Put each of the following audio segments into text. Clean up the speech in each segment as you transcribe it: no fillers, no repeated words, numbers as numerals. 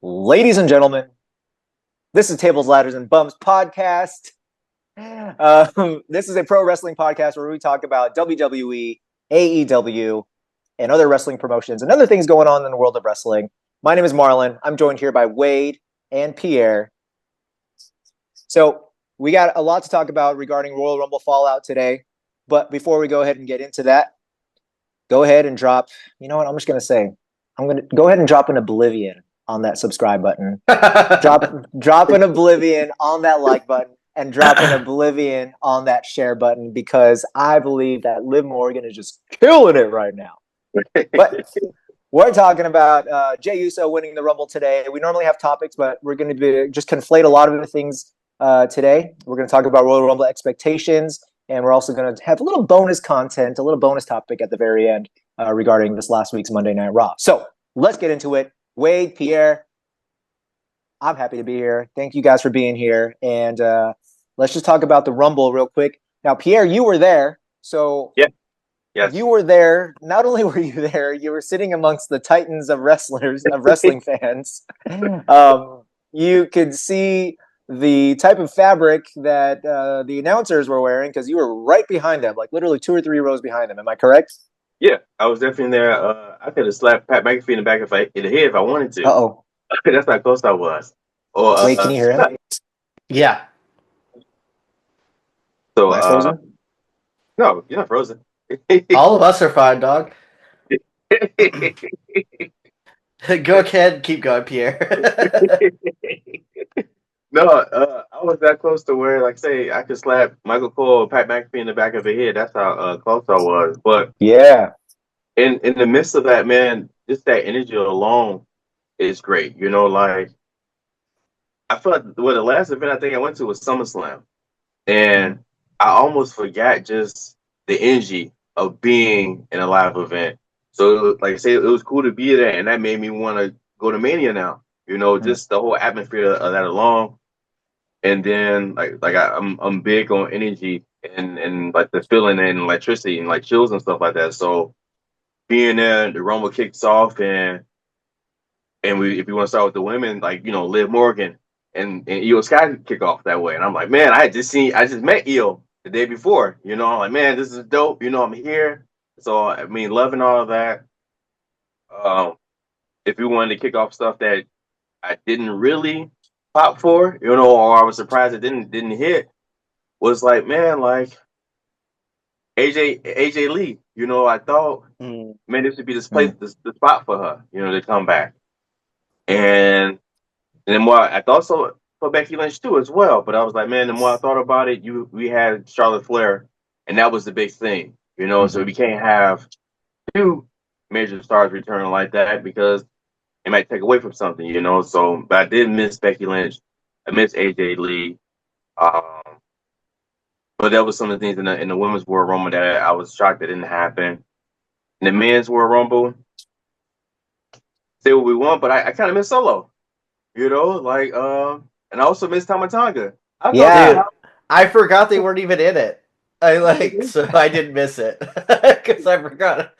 Ladies and gentlemen, this is Tables, Ladders, and Bums podcast. This is a pro wrestling podcast where we talk about WWE, AEW, and other wrestling promotions and other things going on in the world of wrestling. My name is Marlon. I'm joined here by Wade and Pierre. So we got a lot to talk about regarding Royal Rumble Fallout today. But before we go ahead and get into that, go ahead and drop, you know what I'm just going to say? I'm going to go ahead and drop an oblivion on that subscribe button. drop an oblivion on that like button and drop an oblivion on that share button because I believe that Liv Morgan is just killing it right now. But we're talking about Jey Uso winning the Rumble today. We normally have topics, but we're going to just conflate a lot of the things today. We're going to talk about Royal Rumble expectations, and we're also going to have a little bonus content, a little bonus topic at the very end regarding this last week's Monday Night Raw. So let's get into it. Wade, Pierre, I'm happy to be here. Thank you guys for being here. And let's just talk about the Rumble real quick. Now, Pierre, you were there. So yeah. Yes. You were there. Not only were you there, you were sitting amongst the titans of wrestlers, of wrestling fans. You could see the type of fabric that the announcers were wearing because you were right behind them, like literally 2 or 3 rows behind them. Am I correct? Yeah, I was definitely there. I could have slapped Pat McAfee in the back in the head if I wanted to. Uh-oh. That's how close I was. Or, Wait, can you hear him? Yeah. So, Am I frozen? No, you're not frozen. All of us are fine, dog. Go ahead, keep going, Pierre. No, I was that close to where, like, say, I could slap Michael Cole or Pat McAfee in the back of the head. That's how close I was. But yeah, in the midst of that, man, just that energy alone is great. You know, like, I felt the last event I think I went to was SummerSlam, and I almost forgot just the energy of being in a live event. So, like I say, it was cool to be there, and that made me want to go to Mania now. You know, just the whole atmosphere of that alone. And then, I'm big on energy and like the feeling and electricity and like chills and stuff like that. So, being there, the Rumble kicks off, and if you want to start with the women, like, you know, Liv Morgan and Io Sky kick off that way. And I'm like, man, I just met Io the day before. You know, I'm like, man, this is dope. You know, I'm here. So, I mean, loving all of that. If you wanted to kick off stuff that I didn't really pop for, you know, or I was surprised it didn't hit, was like, man, like AJ Lee. You know, I thought, man, this would be this place, the spot for her, you know, to come back. And then more, I thought so for Becky Lynch too as well. But I was like, man, the more I thought about it, we had Charlotte Flair, and that was the big thing, you know. So we can't have 2 major stars returning like that because it might take away from something, you know. So, but I did miss Becky Lynch. I miss AJ Lee. But that was some of the things in the women's World Rumble that I was shocked that didn't happen. In the men's World Rumble, say what we want, but I kind of miss Solo. You know, like, and I also miss Tamatanga. Dude, I forgot they weren't even in it. So I didn't miss it because I forgot.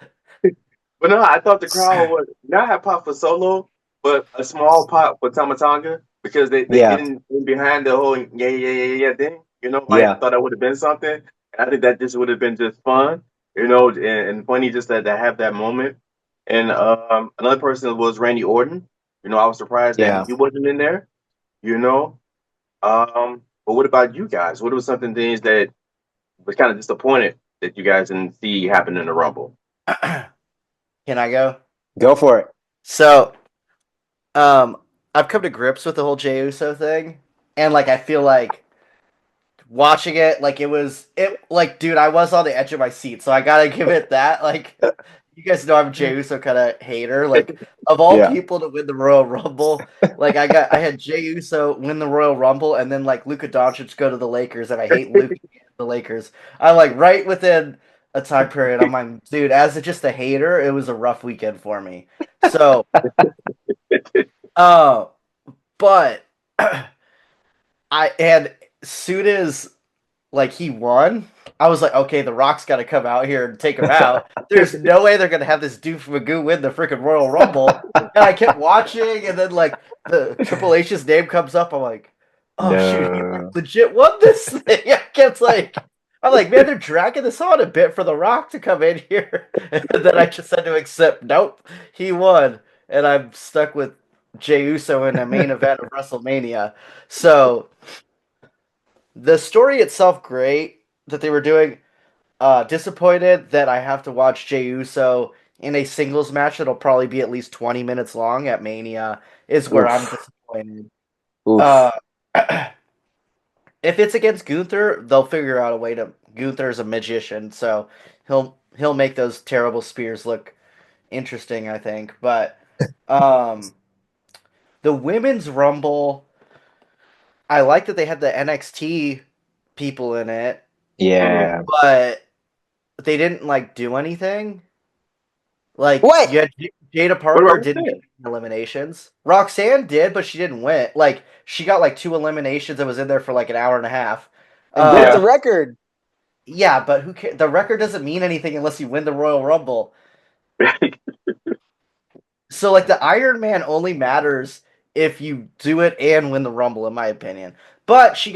But no, I thought the crowd would not have pop for Solo, but a small pop for Tamatanga because they getting behind the whole yeah thing. You know, like, I thought that would have been something. And I think that this would have been just fun, you know, and funny just to have that moment. And another person was Randy Orton. You know, I was surprised that he wasn't in there, you know. But what about you guys? What was things that was kind of disappointed that you guys didn't see happen in the Rumble? Can I go? Go for it. So, I've come to grips with the whole Jey Uso thing, and like I feel like watching it, like dude, I was on the edge of my seat, so I gotta give it that. Like, you guys know I'm a Jey Uso kind of hater. Like, of all people to win the Royal Rumble, like I had Jey Uso win the Royal Rumble, and then like Luka Doncic go to the Lakers, and I hate Luka the Lakers. I'm like right within a time period. I'm like, dude, as just a hater, it was a rough weekend for me. So, but as soon as like he won, I was like, okay, The Rock's got to come out here and take him out. There's no way they're gonna have this doof Magoo win the freaking Royal Rumble. And I kept watching, and then like the Triple H's name comes up. I'm like, oh shoot, he No. legit won this thing. I kept like, I'm like, man, they're dragging this on a bit for The Rock to come in here. And then I just had to accept, nope, he won, and I'm stuck with Jey Uso in the main event of WrestleMania. So the story itself, great that they were doing. Disappointed that I have to watch Jey Uso in a singles match that'll probably be at least 20 minutes long at Mania is where I'm Oof. disappointed. Oof. Uh, if it's against Gunther, they'll figure out a way to. Gunther's a magician, so he'll make those terrible spears look interesting, I think. But um, the women's rumble, I like that they had the NXT people in it, Mhm. Yeah. but they didn't like do anything. Like What? you had Jada What Parker about didn't that? get eliminations. Roxanne did, but she didn't win. Like she got like 2 eliminations and was in there for like an hour and a half. And broke the Uh, Yeah. record. yeah, but who cares? The record doesn't mean anything unless you win the Royal Rumble. So like the Iron Man only matters if you do it and win the Rumble, in my opinion. But she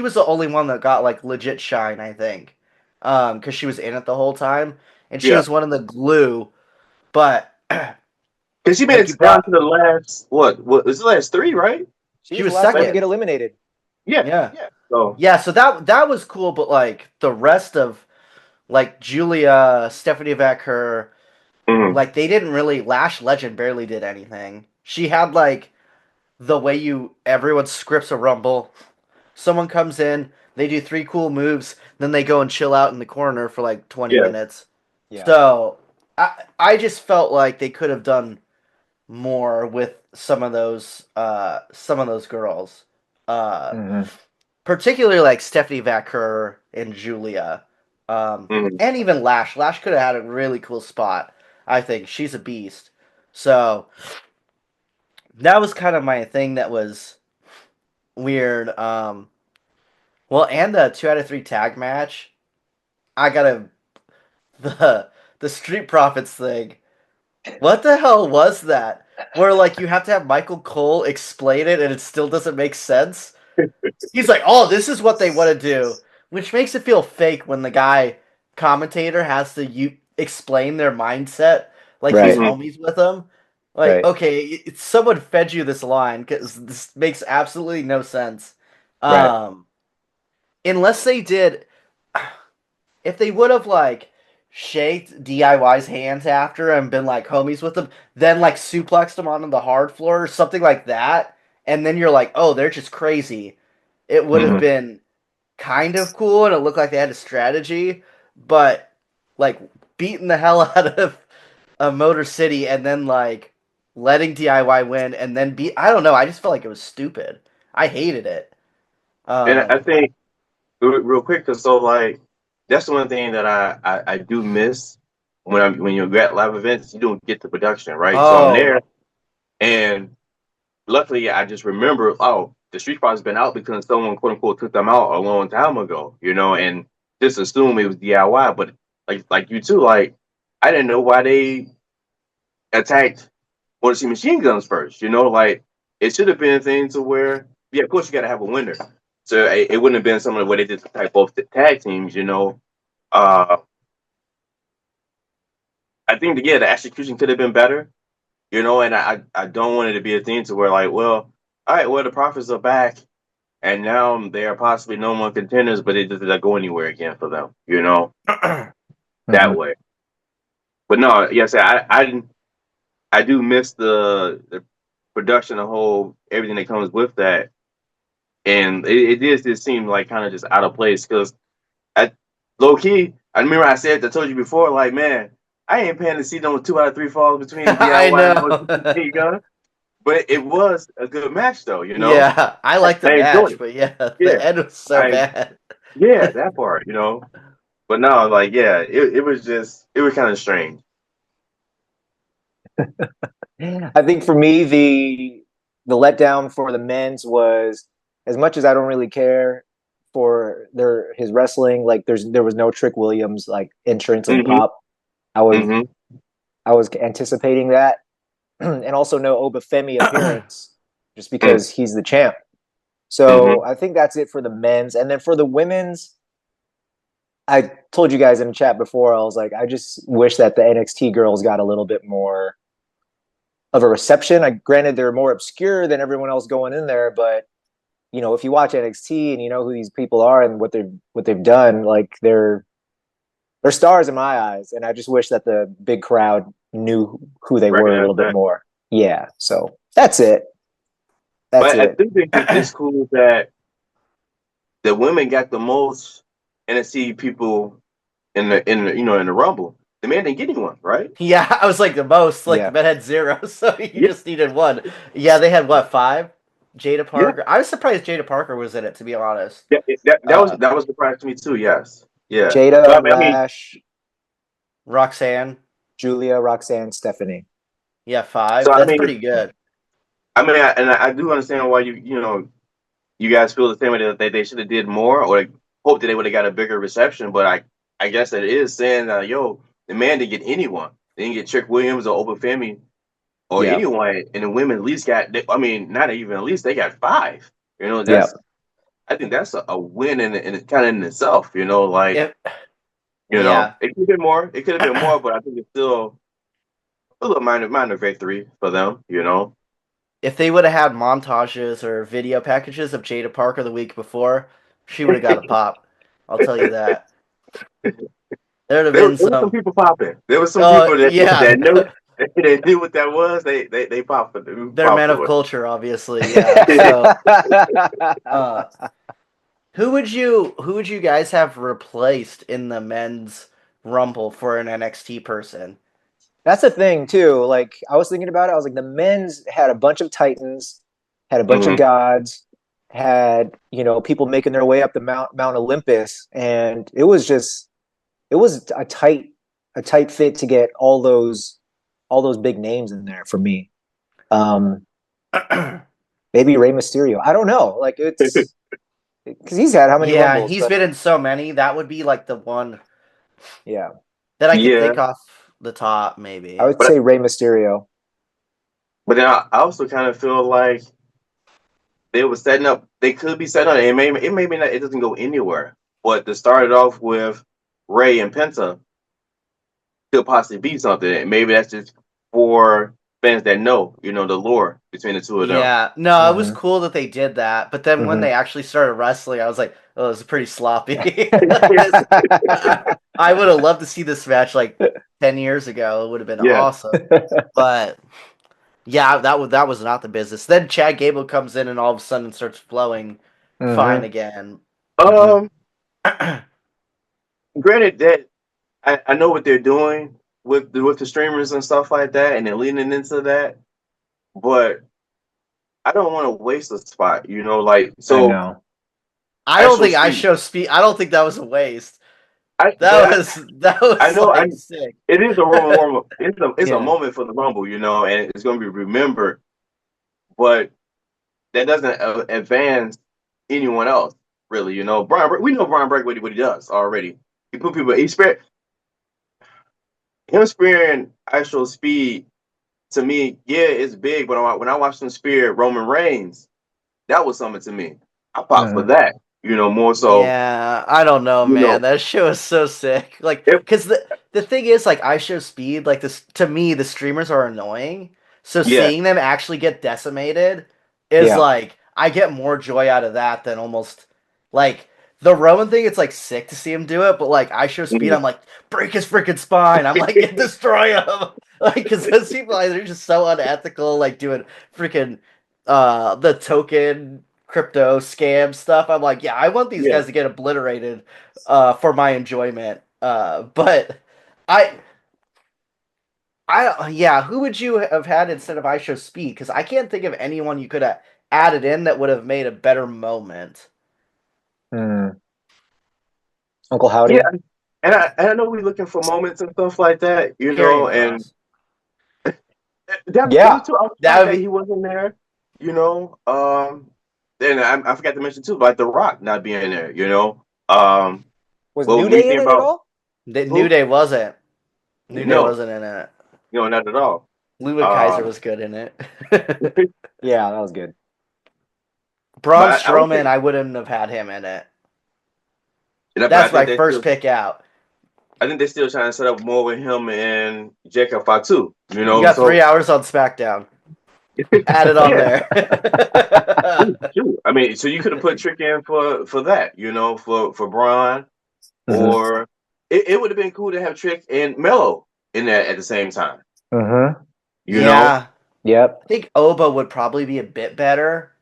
was the only one that got like legit shine, I think, because she was in it the whole time and she Yeah. was one of the glue. But Because she made like you it down to brought, the last, what was the last three, right? She she was the was last one to second. get eliminated. Yeah. Yeah. Yeah. So, Yeah, so that was cool, but like the rest of like Julia, Stephanie Vecker, mhm. like they didn't really. Lash Legend barely did anything. She had like the way everyone scripts a rumble. Someone comes in, they do three cool moves, then they go and chill out in the corner for like 20 Yeah. minutes. Yeah. So I just felt like they could have done more with some of those girls. Uh Hmm. Particularly like Stephanie Vacker and Julia, Mhm. and even Lash. Lash could have had a really cool spot. I think she's a beast. So that was kind of my thing. That was weird. Well, and the 2 out of 3 tag match. I gotta the the Street Profits thing. What the hell was that? Where like you have to have Michael Cole explain it, and it still doesn't make sense. He's like, "Oh, this is what they want to do," which makes it feel fake when the guy commentator has to explain their mindset like he's Right. Mhm. homies with them. Like, Right. okay, someone fed you this line because this makes absolutely no sense. Right. Um, unless they did, if they would have like shaked DIY's hands after and been like homies with him, then like suplexed him onto the hard floor or something like that, and then you're like, oh, they're just crazy. It would have Mhm. been kind of cool and it looked like they had a strategy, but like beating the hell out of a Motor City and then like letting DIY win and then beat, I don't know, I just felt like it was stupid. I hated it. And I Um think real quick, cause so like that's one thing that I do miss when you're at live events. You don't get the production, right? So I'm oh, there, and luckily I just remember, oh, the Street Fighter's been out because someone quote unquote took them out a long time ago, and just assume it was DIY. But like you too, like I didn't know why they attacked Motor City Machine Guns first. Like it should have been a thing to where, yeah, of course you got to have a winner. So it wouldn't have been something where they did attack both the tag teams. Uh, I think yeah, the execution could have been better. And I don't want it to be a thing to where like, well, all right, well the Profits are back, and now they are possibly no more contenders, but it doesn't go anywhere again for them, Hmm. that way. But no, yes, I do miss the production, the whole everything that comes with that, and it just seemed like kind of just out of place because I low key, I remember I told you before, like man, I ain't paying to see no 2 out of 3 falls between I DIY and know. Motor Gun, but it was a good match though. Yeah, I liked the I enjoyed match, it. but yeah, Yeah, the end was so I bad. yeah that part. But no, like yeah, it was just it was kind of strange. I think for me, the letdown for the men's was, as much as I don't really care his wrestling. Like there was no Trick Williams like entrance and Mm-hmm. pop. I was Mm-hmm. I was anticipating that, and also no Obafemi appearance, just because he's the champ. Mm-hmm. So I think that's it for the men's, and then for the women's, I told you guys in the chat before. I was like, I just wish that the NXT girls got a little bit more of a reception. Granted, they're more obscure than everyone else going in there, but if you watch NXT and you know who these people are and what they've done, like they're stars in my eyes, and I just wish that the big crowd knew who they were a Recognize little bit that. more. Yeah, so that's it. That's But I it. do think it's cool that the women got the most NXT people in the Rumble. The man didn't get anyone, right? Yeah, I was like the most. Like the Yeah, men had 0, so you Yeah, just needed one. Yeah, they had what, 5? Jada yeah. Parker. I was surprised Jada Parker was in it, to be honest. That was Uh, that was surprise to me too. Yes, yeah. Jada, But I mean, Lash, Roxanne. Julia, Roxanne, Stephanie. Yeah, so 5. I That's mean, pretty good. I do understand why you guys feel the same way that they should have did more, or like, hope that they would have got a bigger reception. But I guess it is saying that the man didn't get anyone. They didn't get Trick Williams or Obafemi or Yeah, anyone, and the women at least got. I mean, not even at least they got 5. yeah. I think that's a win in kind of in itself. Like If yeah, it could have been more. It could have been more, but I think it's still a little minor victory for them. if they would have had montages or video packages of Jada Parker the week before, she would have got a pop. I'll tell you that. There would have There been were some some. people popping. There were some Oh people that yeah, knew they knew what that was. They popped for it. they're Popped men of for culture, obviously. Yeah. it. So, uh, who would you guys have replaced in the men's rumble for an NXT person? That's the thing too. Like I was thinking about it. I was like, the men's had a bunch of titans, had a bunch of Hmm. gods, had people making their way up the Mount Olympus, and it was a tight fit to get all those big names in there for me. Um, maybe Rey Mysterio. I don't know. Like it's because he's had how many Yeah, rumbles, he's but been in so many. That would be like the one yeah, that I could Yeah, think off the top, I maybe. would say Rey Mysterio. but then I also kind of feel like they were setting up. They could be setting up. It may be not. It doesn't go anywhere. But to start it off with Ray and Penta could possibly be something. And maybe that's just for fans that know, the lore between the two of them. Yeah, no, it was Hmm. cool that they did that, but then when Hmm. they actually started wrestling, I was like, oh, this is pretty sloppy. This, I would have loved to see this match like 10 years ago. It would have been Yeah. awesome. But yeah, that was not the business. Then Chad Gable comes in and all of a sudden starts flowing fine Hmm. again. Hmm. Um. Granted that I know what they're doing with the streamers and stuff like that, and they're leaning into that, but I don't want to waste a spot. Like I so. know. I don't Actual think I speed. show speed. I don't think that was a waste. But That I was know like sick. it is a Roman Rumble. It's a Yeah. moment for the Rumble, and it's going to be remembered. But that doesn't advance anyone else, really. We know Brian Break what he does already. He put people. Him spearing actual speed to me. Yeah, it's big. But when I watched him spear Roman Reigns, that was something to me. I popped for Hmm. that. More so. Yeah, I don't know, You man. know, That show is so sick. Like, if, cause the thing is, like, I show speed. Like this to me, the streamers are annoying. So yeah, seeing them actually get decimated is Yeah. like I get more joy out of that than almost like the Roman thing. It's like sick to see him do it, but like I show speed, mhm. I'm like break his freaking spine. I'm like get destroy him. Like, cause those people like, they're just so unethical. Like doing freaking the token crypto scam stuff. I'm like, yeah, I want these Yeah. guys to get obliterated for my enjoyment. But I, yeah, who would you have had instead of I Show Speed? Because I can't think of anyone you could have added in that would have made a better moment. Mm. Uncle Yeah, Howdy. and I know we're looking for moments and stuff like that, Karrion and Cross. that Yeah. me too. I was That surprised would that be he wasn't there. You know, um, then I forgot to mention too, like The Rock not being there. Was Well, New when you Day in think it at about all? New who, Day wasn't. New Day no, wasn't in it. not at all. Ludwig Kaiser Um, was good in it. Yeah, that was good. Braun but I would Strowman, say, I wouldn't have had him in it. but I That's my think they first still, pick out. I think they're still trying to set up more with him and Jacob Fatu. You got So 3 hours on SmackDown. Add it on yeah, there. shoot. I mean, so you could have put Trick in for that, for Braun, Mm-hmm. or it would have been cool to have Trick and Mello in there at the same time. Mm-hmm. You know, Yeah. Yep. I think Oba would probably be a bit better,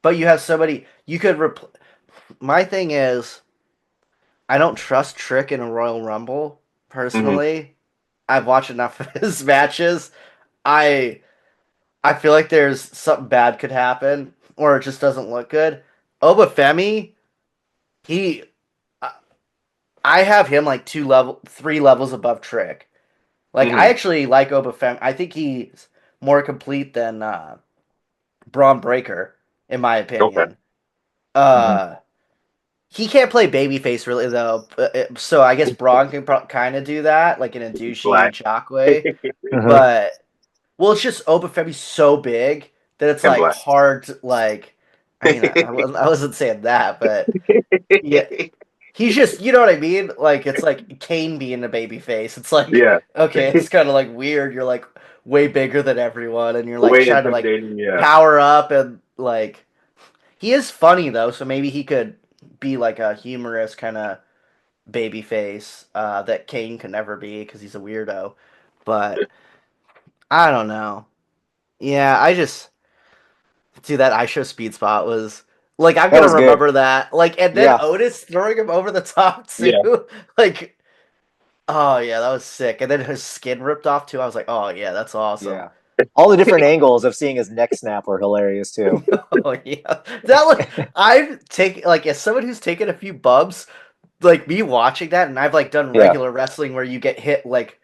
but you have somebody you could my thing is I don't trust Trick in a Royal Rumble hmm personally. I've watched enough of his matches. I I feel like there's something bad could happen or it just doesn't look good. Obafemi, he I have him like 3 levels above Trick. Like I hmm actually like Obafemi. I think he's more complete than Braun Breaker in my Okay. opinion. Mm-hmm. Uh he can't play babyface really though, so I guess Braun can kind of do that, like in a douchey Black jock way. Mm-hmm. But well, it's just Obafemi's so big that it's and like black. hard to like. I mean, I wasn't saying that, but yeah, he's just you know what I mean. Like it's like Kane being a babyface. It's like Yeah, okay, it's kind of like weird. You're like way bigger than everyone, and you're like way trying to like intimidating. Yeah, power up and like he is funny though, so maybe he could be like a humorous kind of baby face that Kane can never be because he's a weirdo. But I don't know. Yeah, I just dude that I show speed spot was like I'm That gonna was good. remember that. Like and then Yeah. Otis throwing him over the top yeah. too. Like oh yeah, that was sick. And then his skin ripped off too. I was like, oh yeah, that's awesome. Yeah. All the different angles of seeing his neck snap were hilarious too. Oh yeah, that like I've taken like as someone who's taken a few bumps, like me watching that, and I've like done Yeah. regular wrestling where you get hit like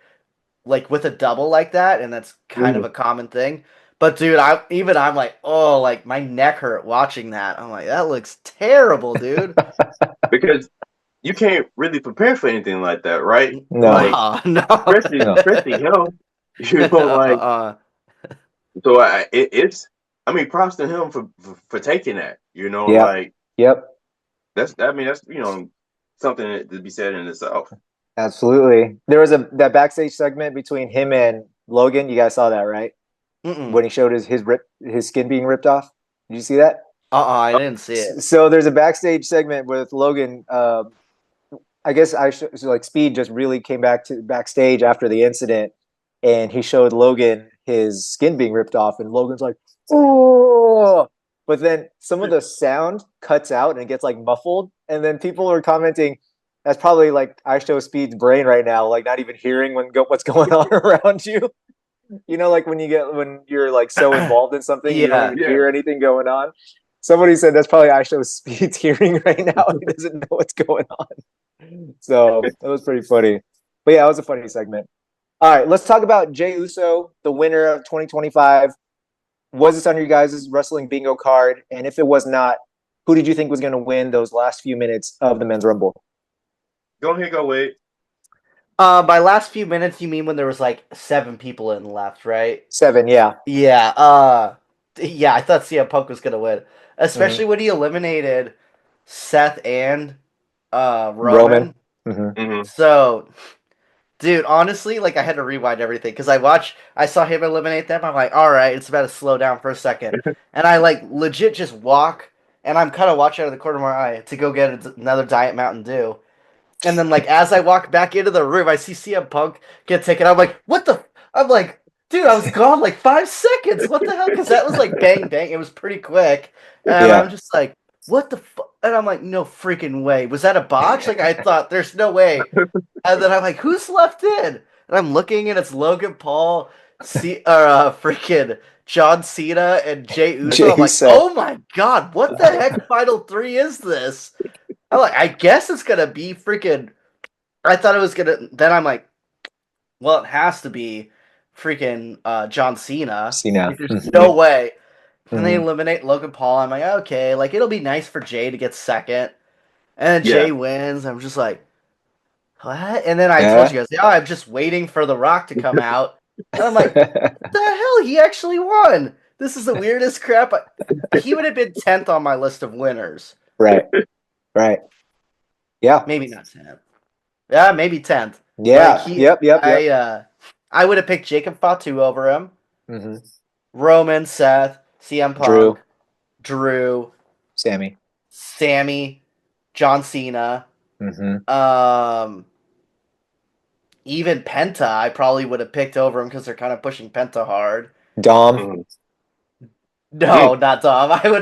with a double like that, and that's kind of Mhm. a common thing. But dude, I'm like, oh, like my neck hurt watching that. I'm like, that looks terrible, dude. Because you can't really prepare for anything like that, right? No. Like No, no, No. especially him. Like uh, so. It's. I mean, props to him for taking that. Yep. Like Yep. that's. I mean, that's something to be said in itself. Absolutely. There was that backstage segment between him and Logan. You guys saw that, right? mm-mm. When he showed his skin being ripped off. Did you see that? I didn't see it. So there's a backstage segment with Logan. I guess so like Speed just really came back to backstage after the incident, and he showed Logan his skin being ripped off, and Logan's like, "Oh!" But then some of the sound cuts out and it gets like muffled, and then people are commenting, "That's probably like I show Speed's brain right now, like not even hearing what's going on around you." Like when you're like so involved in something, you don't Yeah, even Yeah, hear anything going on. Somebody said that's probably I show Speed's hearing right now. He doesn't know what's going on. So that was pretty funny. But yeah, it was a funny segment. All right, let's talk about Jey Uso, the winner of 2025. Was this on your guys' wrestling bingo card? And if it was not, who did you think was going to win those last few minutes of the men's rumble? go ahead, go Wade. by last few minutes, you mean when there was like 7 people in left, right? 7, yeah. Yeah, yeah, I thought CM Punk was gonna win, Mm-hmm. especially when he eliminated Seth and Roman. Roman. Mm-hmm. hmm So, dude, honestly, like I had to rewind everything because I saw him eliminate them. I'm like, all right, it's about to slow down for a second, and I like legit just walk, and I'm kind of watching out of the corner of my eye to go get another Diet Mountain Dew. And then, like, as I walk back into the room, I see CM Punk get taken. I'm like, what the? I'm like, dude, I was gone like 5 seconds. What the hell? Because that was like bang bang. It was pretty quick, and I'm Yeah. just like, what the? And I'm like, no freaking way. Was that a botch? Like I thought, there's no way. And then I'm like, who's left in? And I'm looking, and it's Logan Paul, freaking John Cena, and Jey Uso. I'm Jey like, Uso. oh my god, what the heck? Final three is this? I'm like, I guess it's gonna be freaking. I thought it was gonna. Then I'm like, well, it has to be freaking John Cena. Like, Cena. there's Mm-hmm. no way. Then they Mhm. eliminate Logan Paul. I'm like, okay, like it'll be nice for Jay to get second. And then Yeah. Jay wins. I'm just like, what? And then I told Yeah. you guys, yeah, I'm just waiting for The Rock to come out. And I'm like, what the hell? He actually won. This is the weirdest crap. He would have been 10th on my list of winners. Right. Right. Yeah. Maybe not 10th. Yeah, maybe 10th. Like Yeah. Yep. Yep. Yep. I would have picked Jacob Fatu over him. Hmm. Roman, Seth, CM Drew, Punk, Drew, Sammy. Sammy, John Cena. Hmm. Um, Even Penta, I probably would have picked over him because they're kind of pushing Penta hard. Dom. Mhm. No, not Dom. I No.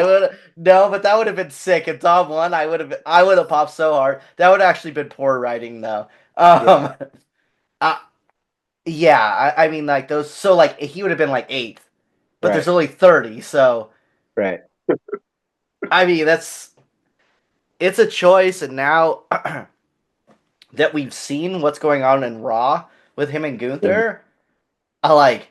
would no, but that would have been sick if Dom won. I would have popped so hard. That would have actually been poor writing though. Yeah. Uh, yeah, I mean like those. So like he would have been like eighth, but there's Right. only 30. So Right. I mean it's a choice, and now that we've seen what's going on in Raw with him and Mhm. Gunther, I like.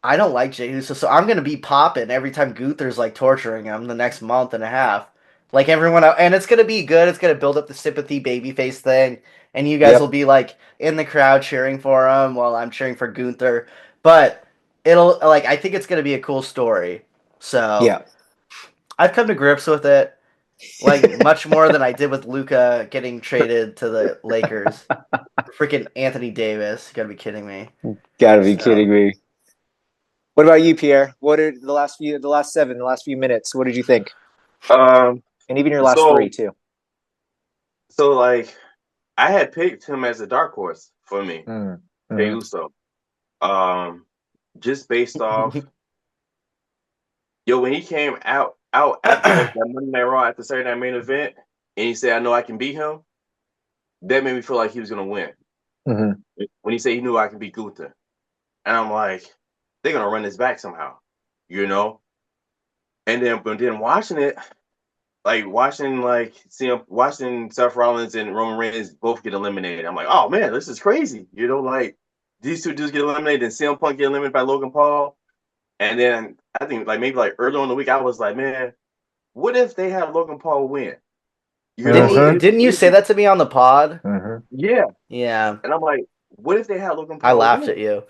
I don't like Jey Uso, so I'm gonna be popping every time Gunther's like torturing him the next month and a half. Like everyone else, and it's gonna be good. It's gonna build up the sympathy babyface thing, and you guys will Yep. be like in the crowd cheering for him while I'm cheering for Gunther. But it'll like I think it's gonna be a cool story. So Yeah. I've come to grips with it, like much more than I did with Luca getting traded to the Lakers. Freaking Anthony Davis, you gotta be kidding me. Gotta be So kidding me. What about you, Pierre? What are the last seven, the last few minutes? What did you think? Um. And even your last three So too. like I had picked him as a dark horse for me, Mm. Jey Hmm. Uso. Um. Just based off, when he came out after that Monday Night Raw at the Saturday Night Main Event, and he said, "I know I can beat him." That made me feel like he was gonna win. Hmm. When he said he knew I could beat Gunther, and I'm like, they're gonna run this back somehow, you know. But then watching it, watching Seth Rollins and Roman Reigns both get eliminated. I'm like, oh man, this is crazy. Like these two dudes get eliminated, and CM Punk get eliminated by Logan Paul. And then I think like maybe like earlier in the week, I was like, man, what if they have Logan Paul win? Hmm. didn't you say that to me on the pod? Hmm. Yeah. Yeah, And I'm like, what if they had Logan I Paul laughed win? at you.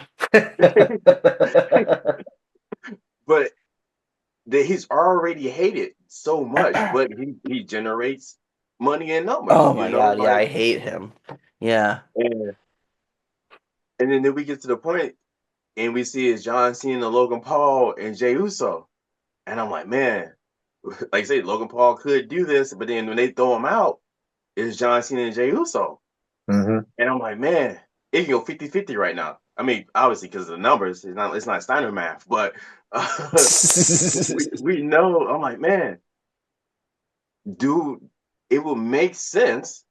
But he's already hated so much, but he generates money and numbers, Oh my god, yeah, I hate him. Yeah. and, then we get to the point and we see it's John Cena, Logan Paul, and Jey Uso. And I'm like, man, like I say, Logan Paul could do this, but then when they throw him out, it's John Cena and Jey Uso. Hmm. And I'm like, man, it can go 50-50 right now. I mean, obviously because of the numbers, it's not Steiner math, but we know. I'm like, man, dude, it will make sense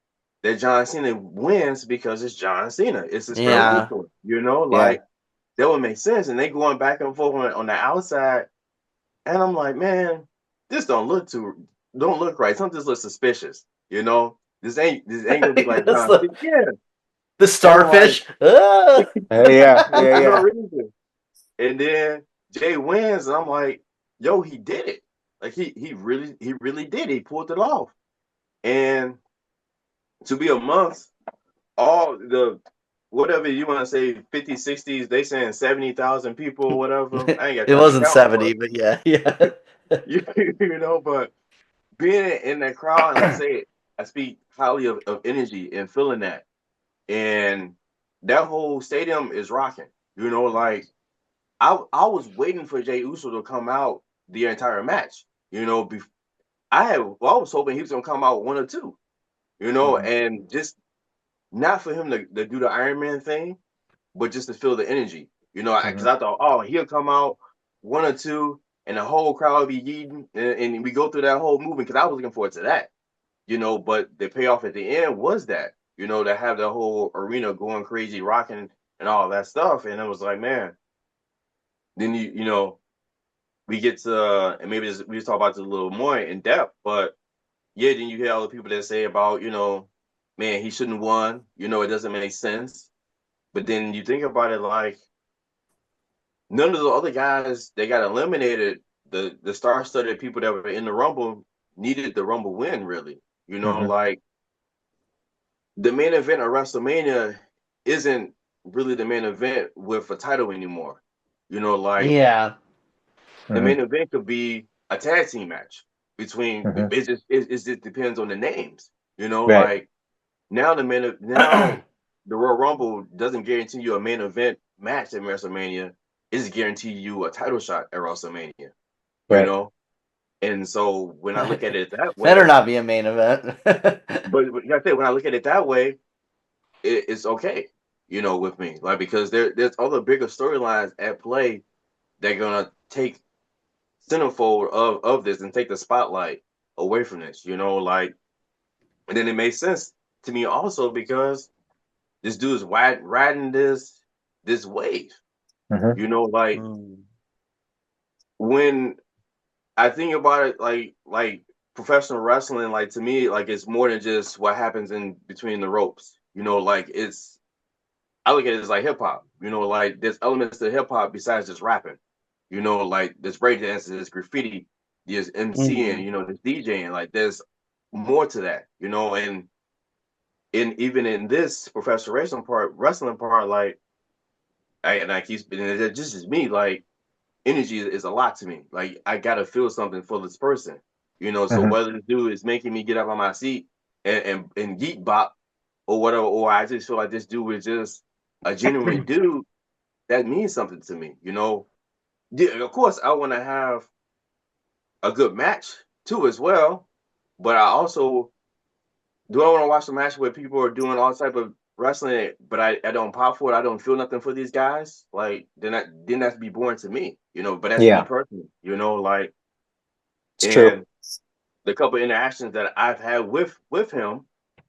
that John Cena wins because it's John Cena. It's his favorite Yeah. luchador, Yeah. like that would make sense. And they going back and forth on the outside, and I'm like, man, this don't look right. Something just looks suspicious, This ain't gonna be like That's John Cena. Yeah. the And I'm like, starfish. Ah! Yeah. Yeah. for no Yeah. reason. And then Jay wins, and I'm like, yo, he did it. Like he really did. He pulled it off. And to be amongst all the whatever you want to say, 50s, 60s, they saying 70,000 people or whatever. I ain't got It time to wasn't count, but 70, but yeah, yeah. but being in that crowd, and like I say, I speak highly of energy and feeling that. And that whole stadium is rocking. Like I was waiting for Jey Uso to come out the entire match. I was hoping he was gonna come out one or two. Hmm. And just not for him to do the Iron Man thing, but just to feel the energy. Because Hmm. I thought, oh, he'll come out one or two, and the whole crowd will be yeeting, and we go through that whole movement. Because I was looking forward to that. But the payoff at the end was that, to have the whole arena going crazy, rocking, and all that stuff. And it was like, man, then we get to, and maybe we just talk about this a little more in depth, but yeah, then you hear all the people that say about, man, he shouldn't have won. It doesn't make sense. But then you think about it like, none of the other guys that got eliminated, the star-studded people that were in the Rumble needed the Rumble win, really. You know, like the main event of WrestleMania isn't really the main event with a title anymore. You know, like Yeah. the main event could be a tag team match between. Mhm. It just depends on the names. You know, Right. like now now the Royal Rumble doesn't guarantee you a main event match at WrestleMania. It's guarantee you a title shot at WrestleMania. You Right. know, and so when I look at it that Better way, not be a main event. but like I said, when I look at it that way, it's okay. You know, with me, like because there's other bigger storylines at play that are gonna take centerfold of this and take the spotlight away from this. You know, like and then it made sense to me also because this dude's riding this wave. Mhm. You know, like Mm. when I think about it, like professional wrestling, like to me, like it's more than just what happens in between the ropes. You know, like it's I look at it as like hip hop. You know, like there's elements to hip hop besides just rapping. You know, like there's breakdancing, there's graffiti, there's MCing, Mm. you know, there's DJing. Like there's more to that. You know, and in even in this professional wrestling part, like I keep and it just is me, like energy is a lot to me. Like I gotta feel something for this person, you know. So Mhm. whether this dude is making me get up on my seat and geek bop or whatever, or I just feel like this dude is just a genuine dude, that means something to me, you know. Yeah, of course, I want to have a good match too as well, but I also do I want to watch a match where people are doing all type of wrestling, but I don't pop for it. I don't feel nothing for these guys. Like then that's be boring to me, you know. But that's me Yeah, personally, you know. Like it's true. and the couple interactions that I've had with him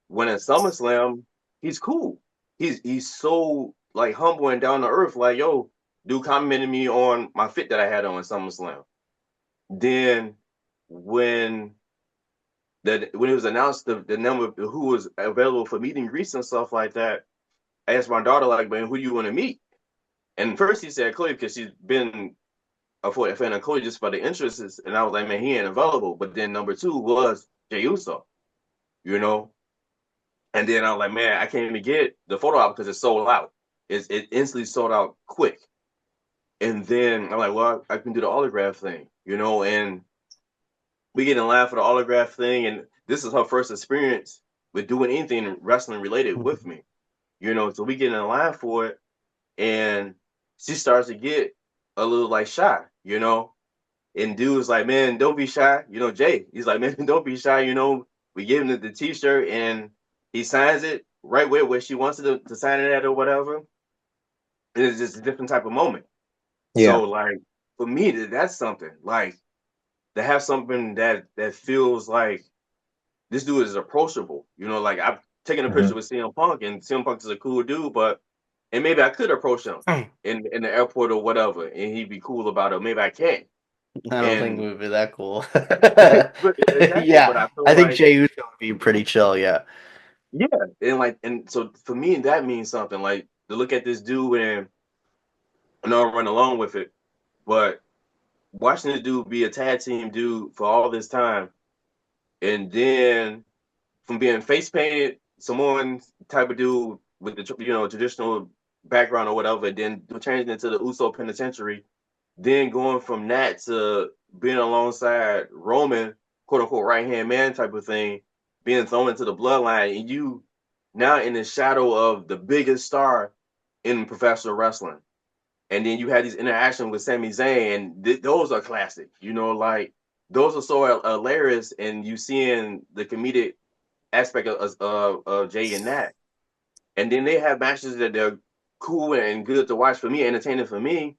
when at SummerSlam, he's cool. He's so like humble and down to earth. Like yo, dude complimented me on my fit that I had on SummerSlam. Then when when it was announced the number of who was available for meeting greets and stuff like that, I asked my daughter like, man, who do you want to meet? And first he said Chloe because she's been a fan of Chloe just for the interests, and I was like, man, he ain't available. But then number two was Jey Uso, you know. And then I was like, man, I can't even get the photo out because it's sold out. It instantly sold out quick. And then I'm like, well, I can do the autograph thing, you know. And we get in line for the autograph thing, and this is her first experience with doing anything wrestling related with me, you know. So we get in line for it, and she starts to get a little like shy, you know. And dude was like, man, don't be shy, you know. Jay, he's like, man, don't be shy, you know. We give him the T-shirt, and he signs it right where she wants it to sign it at or whatever. And it's just a different type of moment. Yeah. So like for me, that's something like to have something that feels like this dude is approachable. You know, like I've taken a Mhm. picture with CM Punk, and CM Punk is a cool dude, but and maybe I could approach him I in the airport or whatever, and he'd be cool about it. Maybe I can't. don't think And we would be that cool. but exactly, but I Yeah, feel I think like Jey Uso would be pretty chill. Yeah. yeah, and like and so for me that means something. Like to look at this dude and I know I run along with it, but watching this dude be a tag team dude for all this time, and then from being face painted Samoan type of dude with the traditional background or whatever, then changing into the Uso Penitentiary, then going from that to being alongside Roman, quote unquote right hand man type of thing, being thrown into the bloodline, and you now in the shadow of the biggest star in professional wrestling. And then you had these interactions with Sami Zayn, and those are classic. You know, like those are so hilarious, and you seeing the comedic aspect of Jay and Nat. And then they have matches that they're cool and good to watch for me, entertaining for me.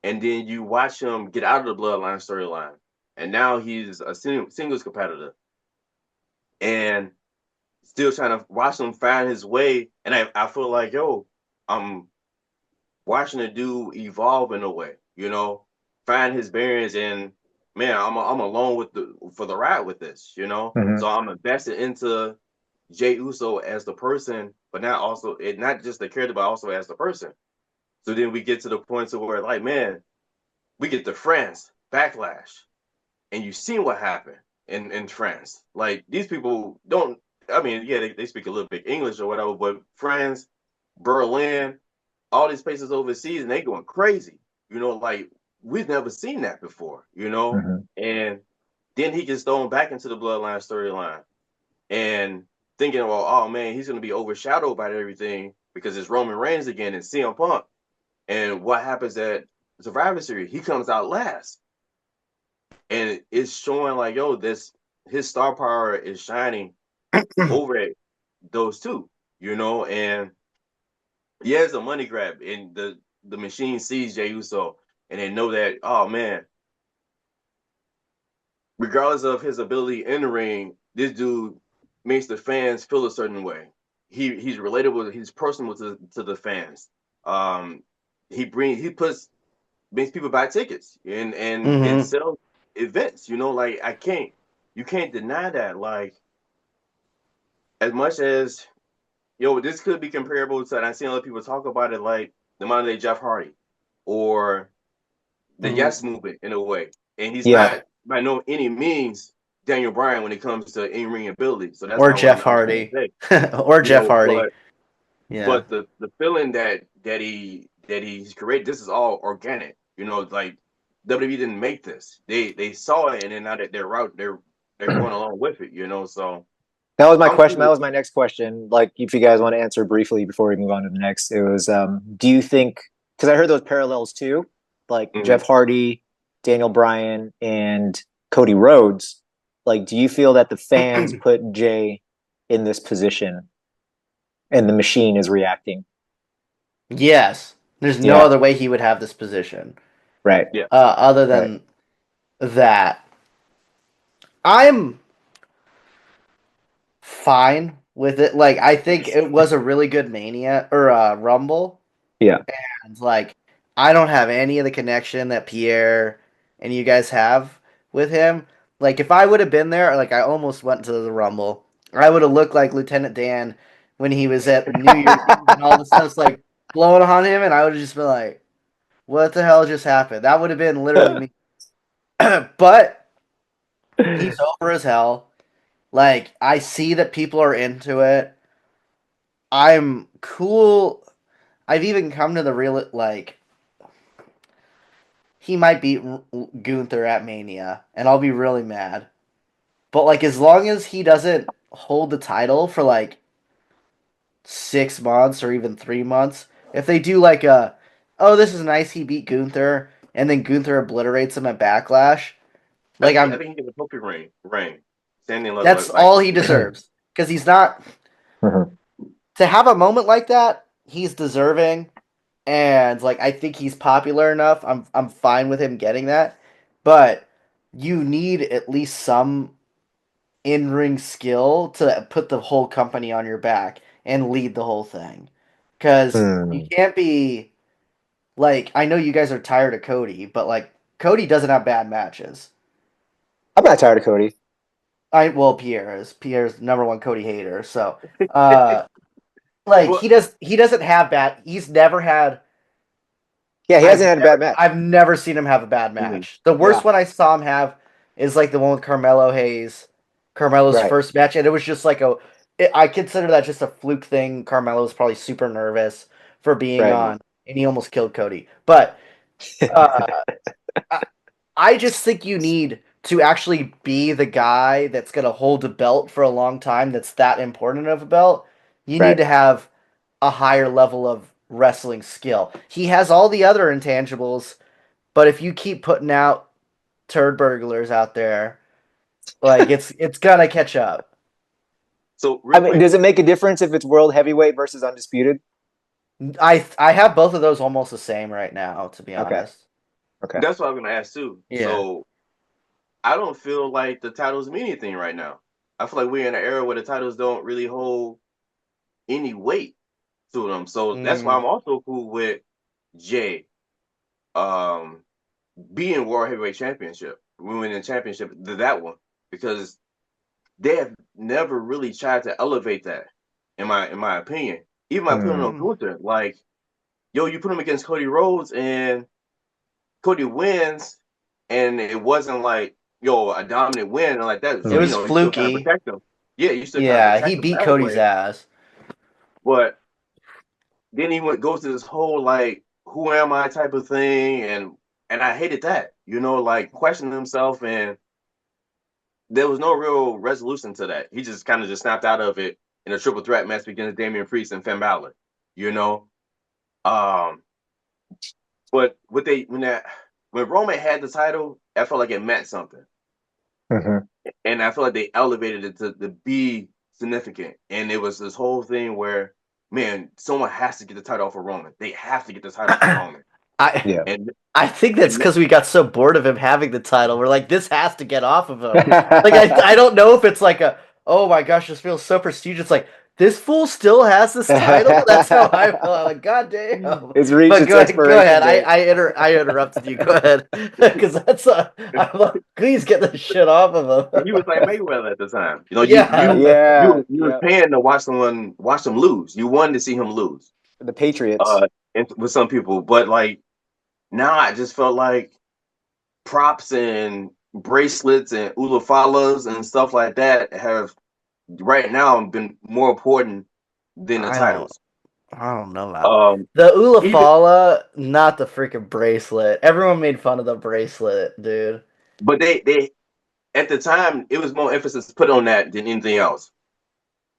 And then you watch him get out of the bloodline storyline. And now he's a singles competitor. And still trying to watch him find his way. And I feel like, yo, I'm watching a dude evolve in a way, you know, find his bearings and man, I'm alone with for the ride with this, you know. Mhm. So I'm invested into Jey Uso as the person, but not just the character, but also as the person. So then we get to the point to where, like, man, we get to France, Backlash, and you see what happened in France. Like, these people don't, I mean, yeah, they speak a little bit English or whatever, but France, Berlin, all these places overseas, and they going crazy. Like, we've never seen that before, Mhm. And then he gets thrown back into the Bloodline storyline and thinking, well, oh man, he's going to be overshadowed by everything because it's Roman Reigns again and CM Punk. And what happens at Survivor Series? He comes out last, and it's showing like, yo, his star power is shining over at those two, and yeah, it's a money grab, and the machine sees Jey Uso, and they know that, oh man, regardless of his ability in the ring, this dude makes the fans feel a certain way. He's relatable, he's personal to the fans. He makes people buy tickets and Mm-hmm. sell events. Like, you can't deny that. Like, as much as this could be comparable to, and I've seen other people talk about it, like the modern day Jeff Hardy or the Mm-hmm. Yes Movement in a way. And he's Yeah. not by no any means Daniel Bryan when it comes to in-ring ability. So that's Or not what Jeff I was trying to Hardy. say. Or Jeff Hardy. But Yeah. the feeling that he's created, this is all organic. Like WWE didn't make this. They saw it, and then now that they're going along with it. So That was my I'm question. That cool. was my next question. Like, if you guys want to answer briefly before we move on to the next, it was, do you think? Because I heard those parallels too, like Mm-hmm. Jeff Hardy, Daniel Bryan, and Cody Rhodes. Like, do you feel that the fans put Jay in this position, and the machine is reacting? Yes. There's no Yeah. other way he would have this position. Right. Yeah. Other Right. than that. I'm fine with it. Like, I think it was a really good Mania or Rumble. Yeah. And like, I don't have any of the connection that Pierre and you guys have with him. Like, if I would have been there, like I almost went to the Rumble, I would have looked like Lieutenant Dan when he was at New Year's Eve and all the stuff's like blowing on him, and I would have just been like, "What the hell just happened?" That would have been literally me. But he's over as hell. Like, I see that people are into it. I'm cool. I've even come to the real, like, he might beat Gunther at Mania, and I'll be really mad. But like, as long as he doesn't hold the title for like 6 months or even 3 months, if they do like oh, this is nice, he beat Gunther, and then Gunther obliterates him at Backlash, like I I'm, think he gets a poker ring, standing that's like all he deserves because he's not Mhm. to have a moment like that. He's deserving, and like I think he's popular enough. I'm fine with him getting that, but you need at least some in ring skill to put the whole company on your back and lead the whole thing. Because you Hmm. can't be like, I know you guys are tired of Cody, but like, Cody doesn't have bad matches. I'm not tired of Cody. Well, Pierre's number one Cody hater. So, uh, like well, he doesn't have bad. He's never had. Yeah, he hasn't had a bad match. I've never seen him have a bad mhm. match. The worst Yeah. one I saw him have is like the one with Carmelo Hayes, Carmelo's Right. first match, and it was just like I consider that just a fluke thing. Carmelo was probably super nervous for being Right. on, and he almost killed Cody. But uh, I, I just think you need to actually be the guy that's gonna hold a belt for a long time. That's that important of a belt. You need Right. to have a higher level of wrestling skill. He has all the other intangibles, but if you keep putting out turd burglars out there, like it's gonna catch up. So I real mean, quick, does it make a difference if it's world heavyweight versus undisputed? I have both of those almost the same right now, to be Okay. honest. Okay. that's what I'm gonna ask too. Yeah. So I don't feel like the titles mean anything right now. I feel like we're in an era where the titles don't really hold any weight to them. So that's why Mm. I'm also cool with Jay um being World Heavyweight Championship, winning the championship, that one, because they have never really tried to elevate that, in my opinion. Even by putting on Hmm. Gunther, like yo, you put him against Cody Rhodes and Cody wins, and it wasn't like, yo, a dominant win and like that. It So, was you still kind of fluky. protect him. Yeah, you still kind of Yeah, he protect him beat that Cody's way. ass. But then he goes to this whole like, who am I type of thing, and I hated that, like questioning himself, and there was no real resolution to that. He just kind of just snapped out of it in a triple threat match against Damian Priest and Finn Balor, you know. Um, but when Roman had the title, I felt like it meant something, Mhm. and I feel like they elevated it to be significant. And it was this whole thing where, man, someone has to get the title off of Roman. They have to get the title off of Roman. I Yeah. And, I think that's and because we got so bored of him having the title. We're like, this has to get off of him. Like I don't know if it's like a, oh my gosh, this feels so prestigious. Like this fool still has this title. That's how I feel. I'm like, God damn. It's reached But its go expiration ahead. date. I interrupted you. Go ahead, because that's I'm like, please get this shit off of him. he was like Mayweather at the time. You Yeah. you Yeah. you you were Yeah. paying to watch them lose. You wanted to see him lose. The Patriots. Uh, with some people, but like now, I just felt like props and bracelets and ulafalas and stuff like that have right now been more important than the I don't titles. I don't know about Um, the even Ulafala, not the freaking bracelet. Everyone made fun of the bracelet, dude. but they at the time it was more emphasis put on that than anything else.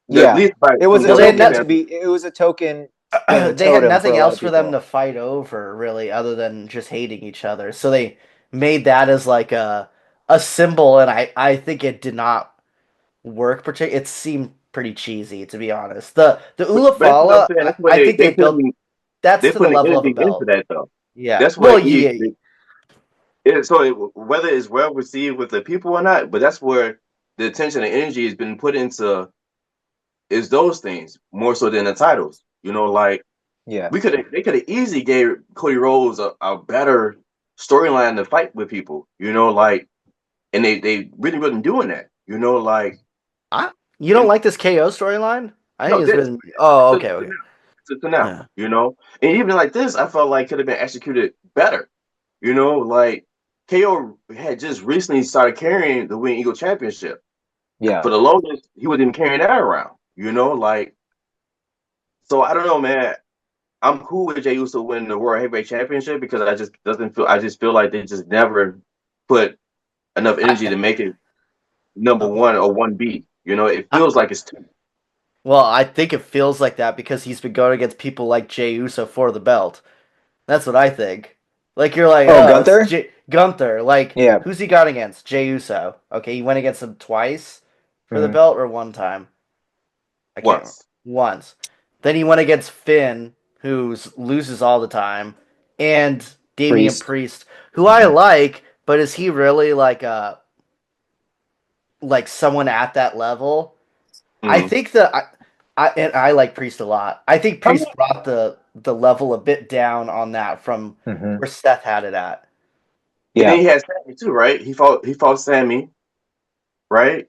At Yeah. least by It was from a Well, what they I'm had token looking no, to at. be. It was a token and a they had totem for a nothing lot else of for them people. to fight over, really, other than just hating each other. So they made that as like a symbol, and I think it did not work. It seemed pretty cheesy, to be honest. The But that's what I'm Ulafala, saying. That's what I think they built. That's they to the put the level of a energy into belt. that though. Yeah. That's Well, what yeah. whether it's well received with the people or not, but that's where the attention and energy has been put into is those things more so than the titles. Like Yeah. they could have easily gave Cody Rhodes a better storyline to fight with people. Like, and they really wasn't doing that. Like You don't and like this KO storyline? I think no, it's this been. Oh, to, okay, to okay. now, to now, Yeah. and even like this, I felt like could have been executed better. Like KO had just recently started carrying the Wing Eagle Championship. Yeah. For the longest, he wasn't even carrying that around. Like, so I don't know, man. I'm cool with Jey Uso winning the World Heavyweight Championship because I just feel like they just never put enough energy to make it number Oh, one or one B. It I, feels like it's two. well, I think it feels like that because he's been going against people like Jey Uso for the belt. That's what I think. Like you're like, Oh, oh, it's Gunther. Gunther. Like Yeah. who's he gone against? Jey Uso. Okay, he went against him twice for the Mhm. belt or one time. I can't remember. Once. Once. Then he went against Finn, who loses all the time, and Damian Priest. Priest, who I Mhm. like, but is he really like someone at that level? I Mm-hmm. think I like Priest a lot. I think I'm Priest brought the level a bit down on that from Mhm. where Seth had it at. And then Yeah. he has Sammy too, right? He fought Sammy, right?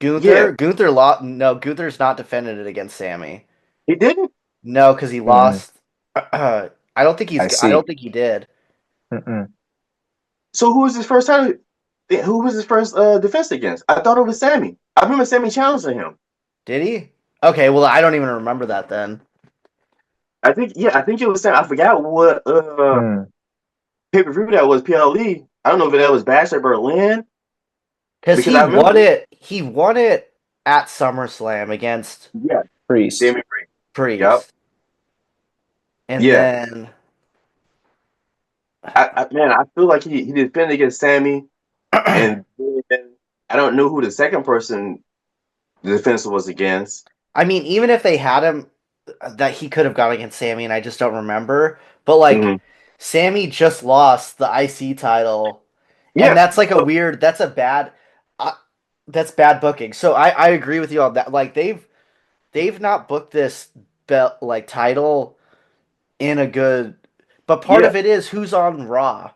Yeah, Gunther lost. No, Gunther's not defended it against Sammy. he didn't. No, because he Mm. lost. I don't think I I see. don't think he did. Mm-mm. So who was his first time? Who was his first defense against? I thought it was Sammy. I remember Sammy challenging him. Did he? Okay, well I don't even remember that then. I think it was Sammy. I forgot what Mm. pay per view that was PLE. I don't know if that was Bash at Berlin Because because I remember. He won it at SummerSlam against Yeah, Priest. Damien Priest. Yep. Priest, and Yeah. then Man, I feel like he defended against Sammy, and then I don't know who the second person the defense was against. I mean, even if they had him, that he could have gone against Sammy, and I just don't remember. But like, Hmm. Sammy just lost the IC title, and Yeah. that's like a So, weird. Uh, that's bad booking. So I agree with you on that. Like they've not booked this belt like title in a good. But part yeah, of it is who's on Raw.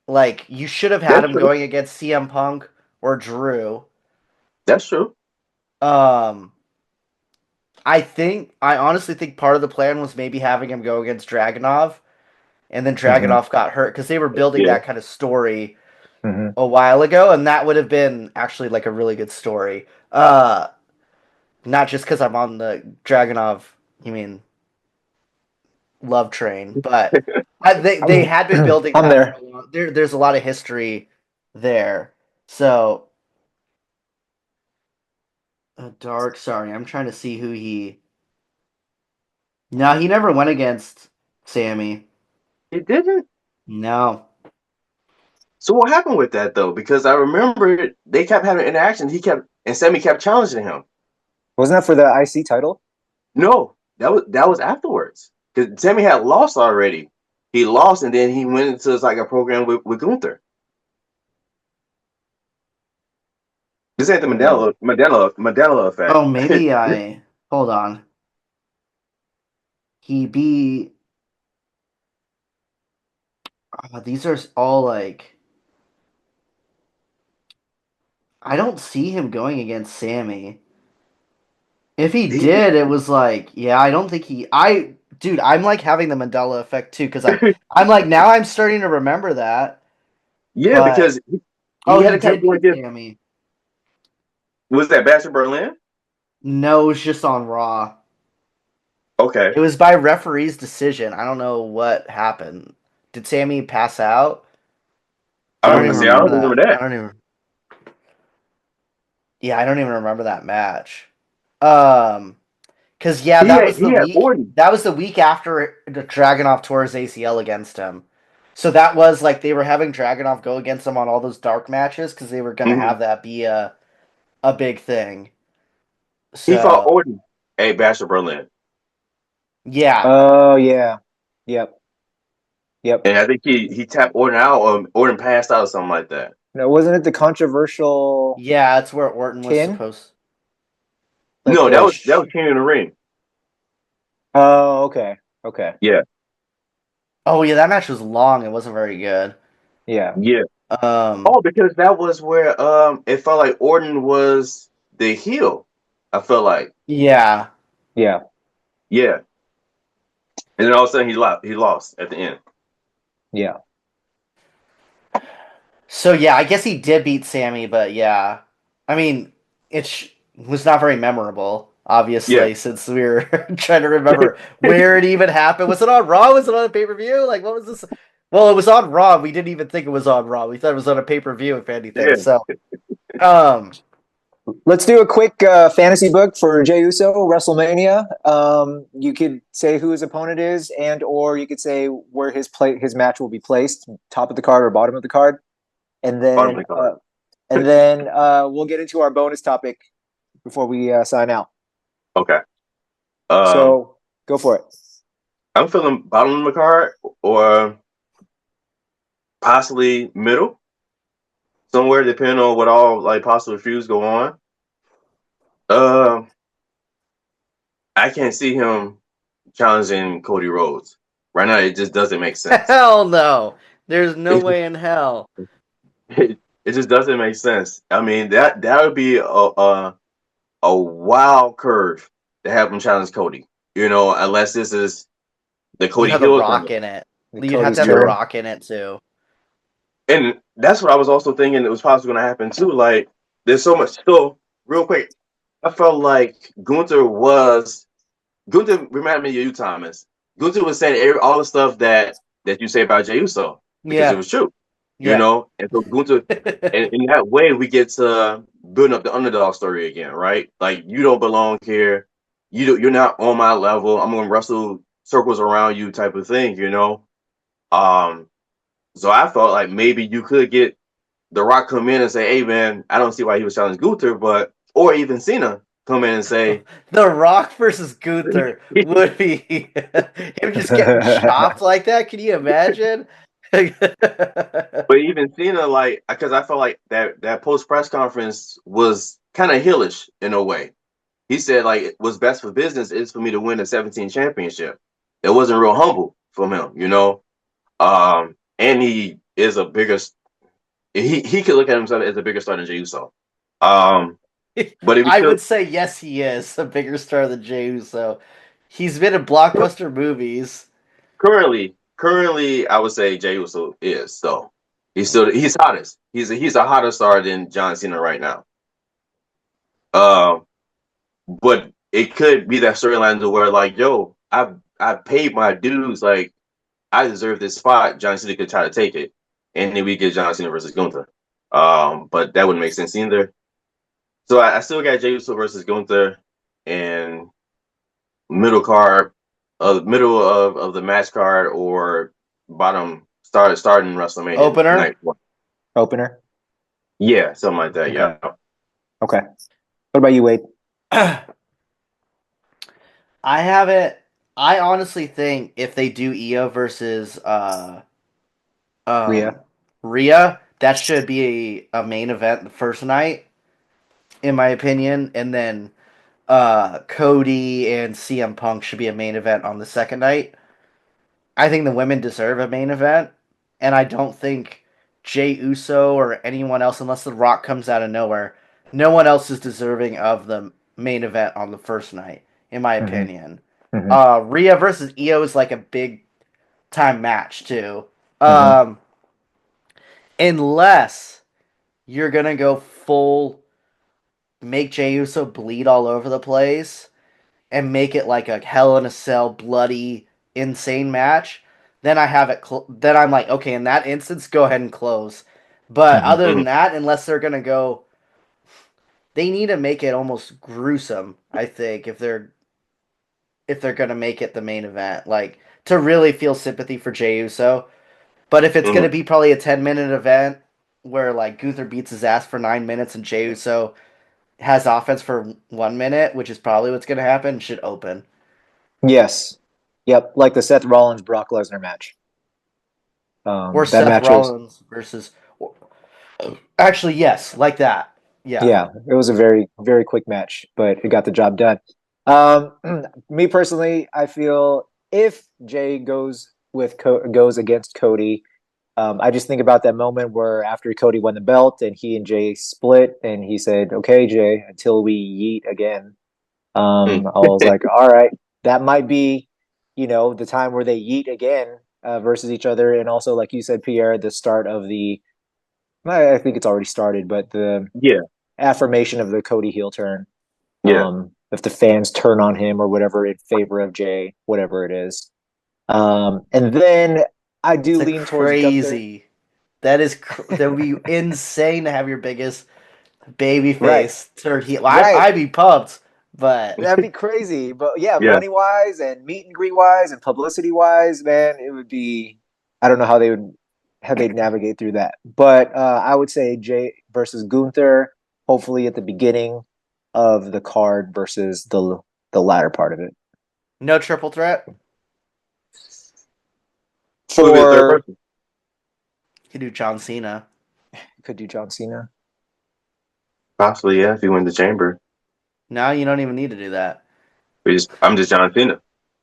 Like you should have had that's him true. going against CM Punk or Drew. That's true. Um, I honestly think part of the plan was maybe having him go against Dragunov, and then Mhm. Dragunov got hurt because they were building Yeah. that kind of story Mhm. a while ago, and that would have been actually like a really good story. Not just because I'm on the Dragunov, you mean love train, but they I'm had been building I'm that for there. a long. There's a lot of history there. So Dark. Sorry, I'm trying to see who he. No, he never went against Sammy. He didn't. No. So what happened with that though? Because I remember they kept having interactions. And Sammy kept challenging him. Wasn't that for the IC title? No, that was afterwards. Because Sammy had lost already. He lost, and then he went into like a program with Gunther. This ain't the Hmm. Mandela effect. Oh, maybe I. Hold on. He beat. These are all like. I don't see him going against Sammy. If he He- did, it was like, yeah, I don't think he. Dude, I'm like having the Mandela effect too because I'm like now I'm starting to remember that. yeah, But because he oh, had he to kept did going beat against. Sammy. Was that Bastard Berlin? No, it was just on Raw. Okay, It was by referee's decision. I don't know what happened. Did Sammy pass out? I don't even see. I remember don't that. remember I that. don't even. Yeah, I don't even remember that match. Um, because yeah, He that had was the he had week. Orton. That was the week after the Dragunov tore his ACL against him. So that was like they were having Dragunov go against him on all those dark matches because they were gonna Mhm. have that be a big thing. He fought So Orton at Bastard Berlin, yeah, Oh yeah. Yep. Yep. and I think he tapped Orton out, or Orton passed out, or something like that. No, wasn't it the controversial yeah, that's where Orton was pin? supposed. Like No, the that was King in the Ring. Oh, okay. Okay. Yeah, Oh yeah, that match was long. It wasn't very good. Yeah. yeah. Um, Oh, because that was where it felt like Orton was the heel. I felt like, yeah. Yeah. yeah, and then all of a sudden he lost. He lost at the end. Yeah. So yeah, I guess he did beat Sammy, but yeah, I mean, was not very memorable. Yeah, Obviously, since we were trying to remember where it even happened. Was it on Raw? Was it on a pay per view? Like, what was this? Well, it was on Raw. We didn't even think it was on Raw. We thought it was on a pay per view, if anything. yeah. So, um, Let's do a quick fantasy book for Jey Uso WrestleMania. You could say who his opponent is, and or you could say where his match will be placed, top of the card or bottom of the card, and Bottom of then the card. we'll get into our bonus topic before we sign out. Okay. Um, So go for it. I'm feeling bottom of the card or possibly middle somewhere, depending on what all like possible feuds go on. Um, I can't see him challenging Cody Rhodes right now. It just doesn't make sense. hell no. There's no way in hell. It just doesn't make sense. I mean that would be a wild curve to have him challenge Cody. You know, unless this is the You'd Cody have The heel Rock coming. in it. You'd have Cody's to have The Yeah. turn. Rock in it too. And that's what I was also thinking it was possibly going to happen too. Like, there's so much. So, real quick, I felt like Gunther reminded me of you, Thomas. Gunther was saying all the stuff that you say about Jey Uso because it Yeah, was true, you yeah. know. And so Gunther, and in that way, we get to build up the underdog story again, right? Like, you don't belong here. You're not on my level. I'm gonna wrestle circles around you, type of thing, you know. Um, so I felt like maybe you could get The Rock come in and say, "Hey, man, I don't see why he was challenging Gunther," but or even Cena come in and say, The Rock versus Gunther would be him just getting chopped like that. Can you imagine? but even Cena, like, because I felt like that post press conference was kind of heelish in a way. He said like what's best for business is for me to win the 17 championship. It wasn't real humble from him, you know. And he is a bigger. He could look at himself as a bigger star than Jey Uso. Um, But if you I still would say yes, he is a bigger star than Jey Uso. He's been in blockbuster movies. currently, I would say Jey Uso is though. He's hottest. He's a hotter star than John Cena right now. Um, but it could be that storyline to where like, yo, I paid my dues, like I deserve this spot. John Cena could try to take it, and then we get John Cena versus Gunther. But that wouldn't make sense either. So I still got Jey Uso versus Gunther, and middle of the match card or bottom starting WrestleMania Opener. night one. Opener. Yeah, something like that. Okay. Yeah. Okay. What about you, Wade? I have it. I honestly think if they do Io versus Rhea. um, Rhea, that should be a main event the first night, in my opinion, and then Cody and CM Punk should be a main event on the second night. I think the women deserve a main event, and I don't think Jey Uso or anyone else, unless The Rock comes out of nowhere, no one else is deserving of the main event on the first night, in my Mm-hmm. opinion. Mm-hmm. Rhea versus Io is like a big time match too. Mm-hmm. Unless you're gonna go full, make Jey Uso bleed all over the place and make it like a Hell in a Cell bloody insane match, then I have it. Then I'm like, okay, in that instance, go ahead and close. But Mm-hmm. other than Mhm. that, unless they're gonna go, they need to make it almost gruesome. I think if they're gonna make it the main event, like to really feel sympathy for Jey Uso. But if it's gonna Mhm. be probably a 10-minute event where like Gunther beats his ass for 9 minutes and Jey Uso has offense for 1 minute, which is probably what's gonna happen, should open. Yes. Yep. Like the Seth Rollins Brock Lesnar match. Or That Seth match was, Rollins versus. Actually, yes, like that. Yeah. yeah, it was a very, very quick match, but it got the job done. Me personally, I feel if Jay goes against Cody, I just think about that moment where after Cody won the belt and he and Jay split, and he said, "Okay, Jay, until we yeet again." Mhm. I was like, "All right, that might be, the time where they yeet again versus each other." And also, like you said, Pierre, the start of I think it's already started, but the Yeah. affirmation of the Cody heel turn. Yeah. If the fans turn on him or whatever in favor of Jay, whatever it is. And then I do It's a lean towards Gunther. crazy. That would be insane to have your biggest baby Right, face turn heel. right. I'd be pumped, but That'd be crazy. But yeah, Yeah. money wise and meet and greet wise and publicity wise, man, it would be. I don't know how they'd navigate through that. But I would say Jay versus Gunther, hopefully at the beginning of the card versus the latter part of it. no triple threat. Who would be the third For person? You could do John Cena. could do John Cena. Possibly, yeah, if he win the chamber. No, you don't even need to do that. I'm just John Cena.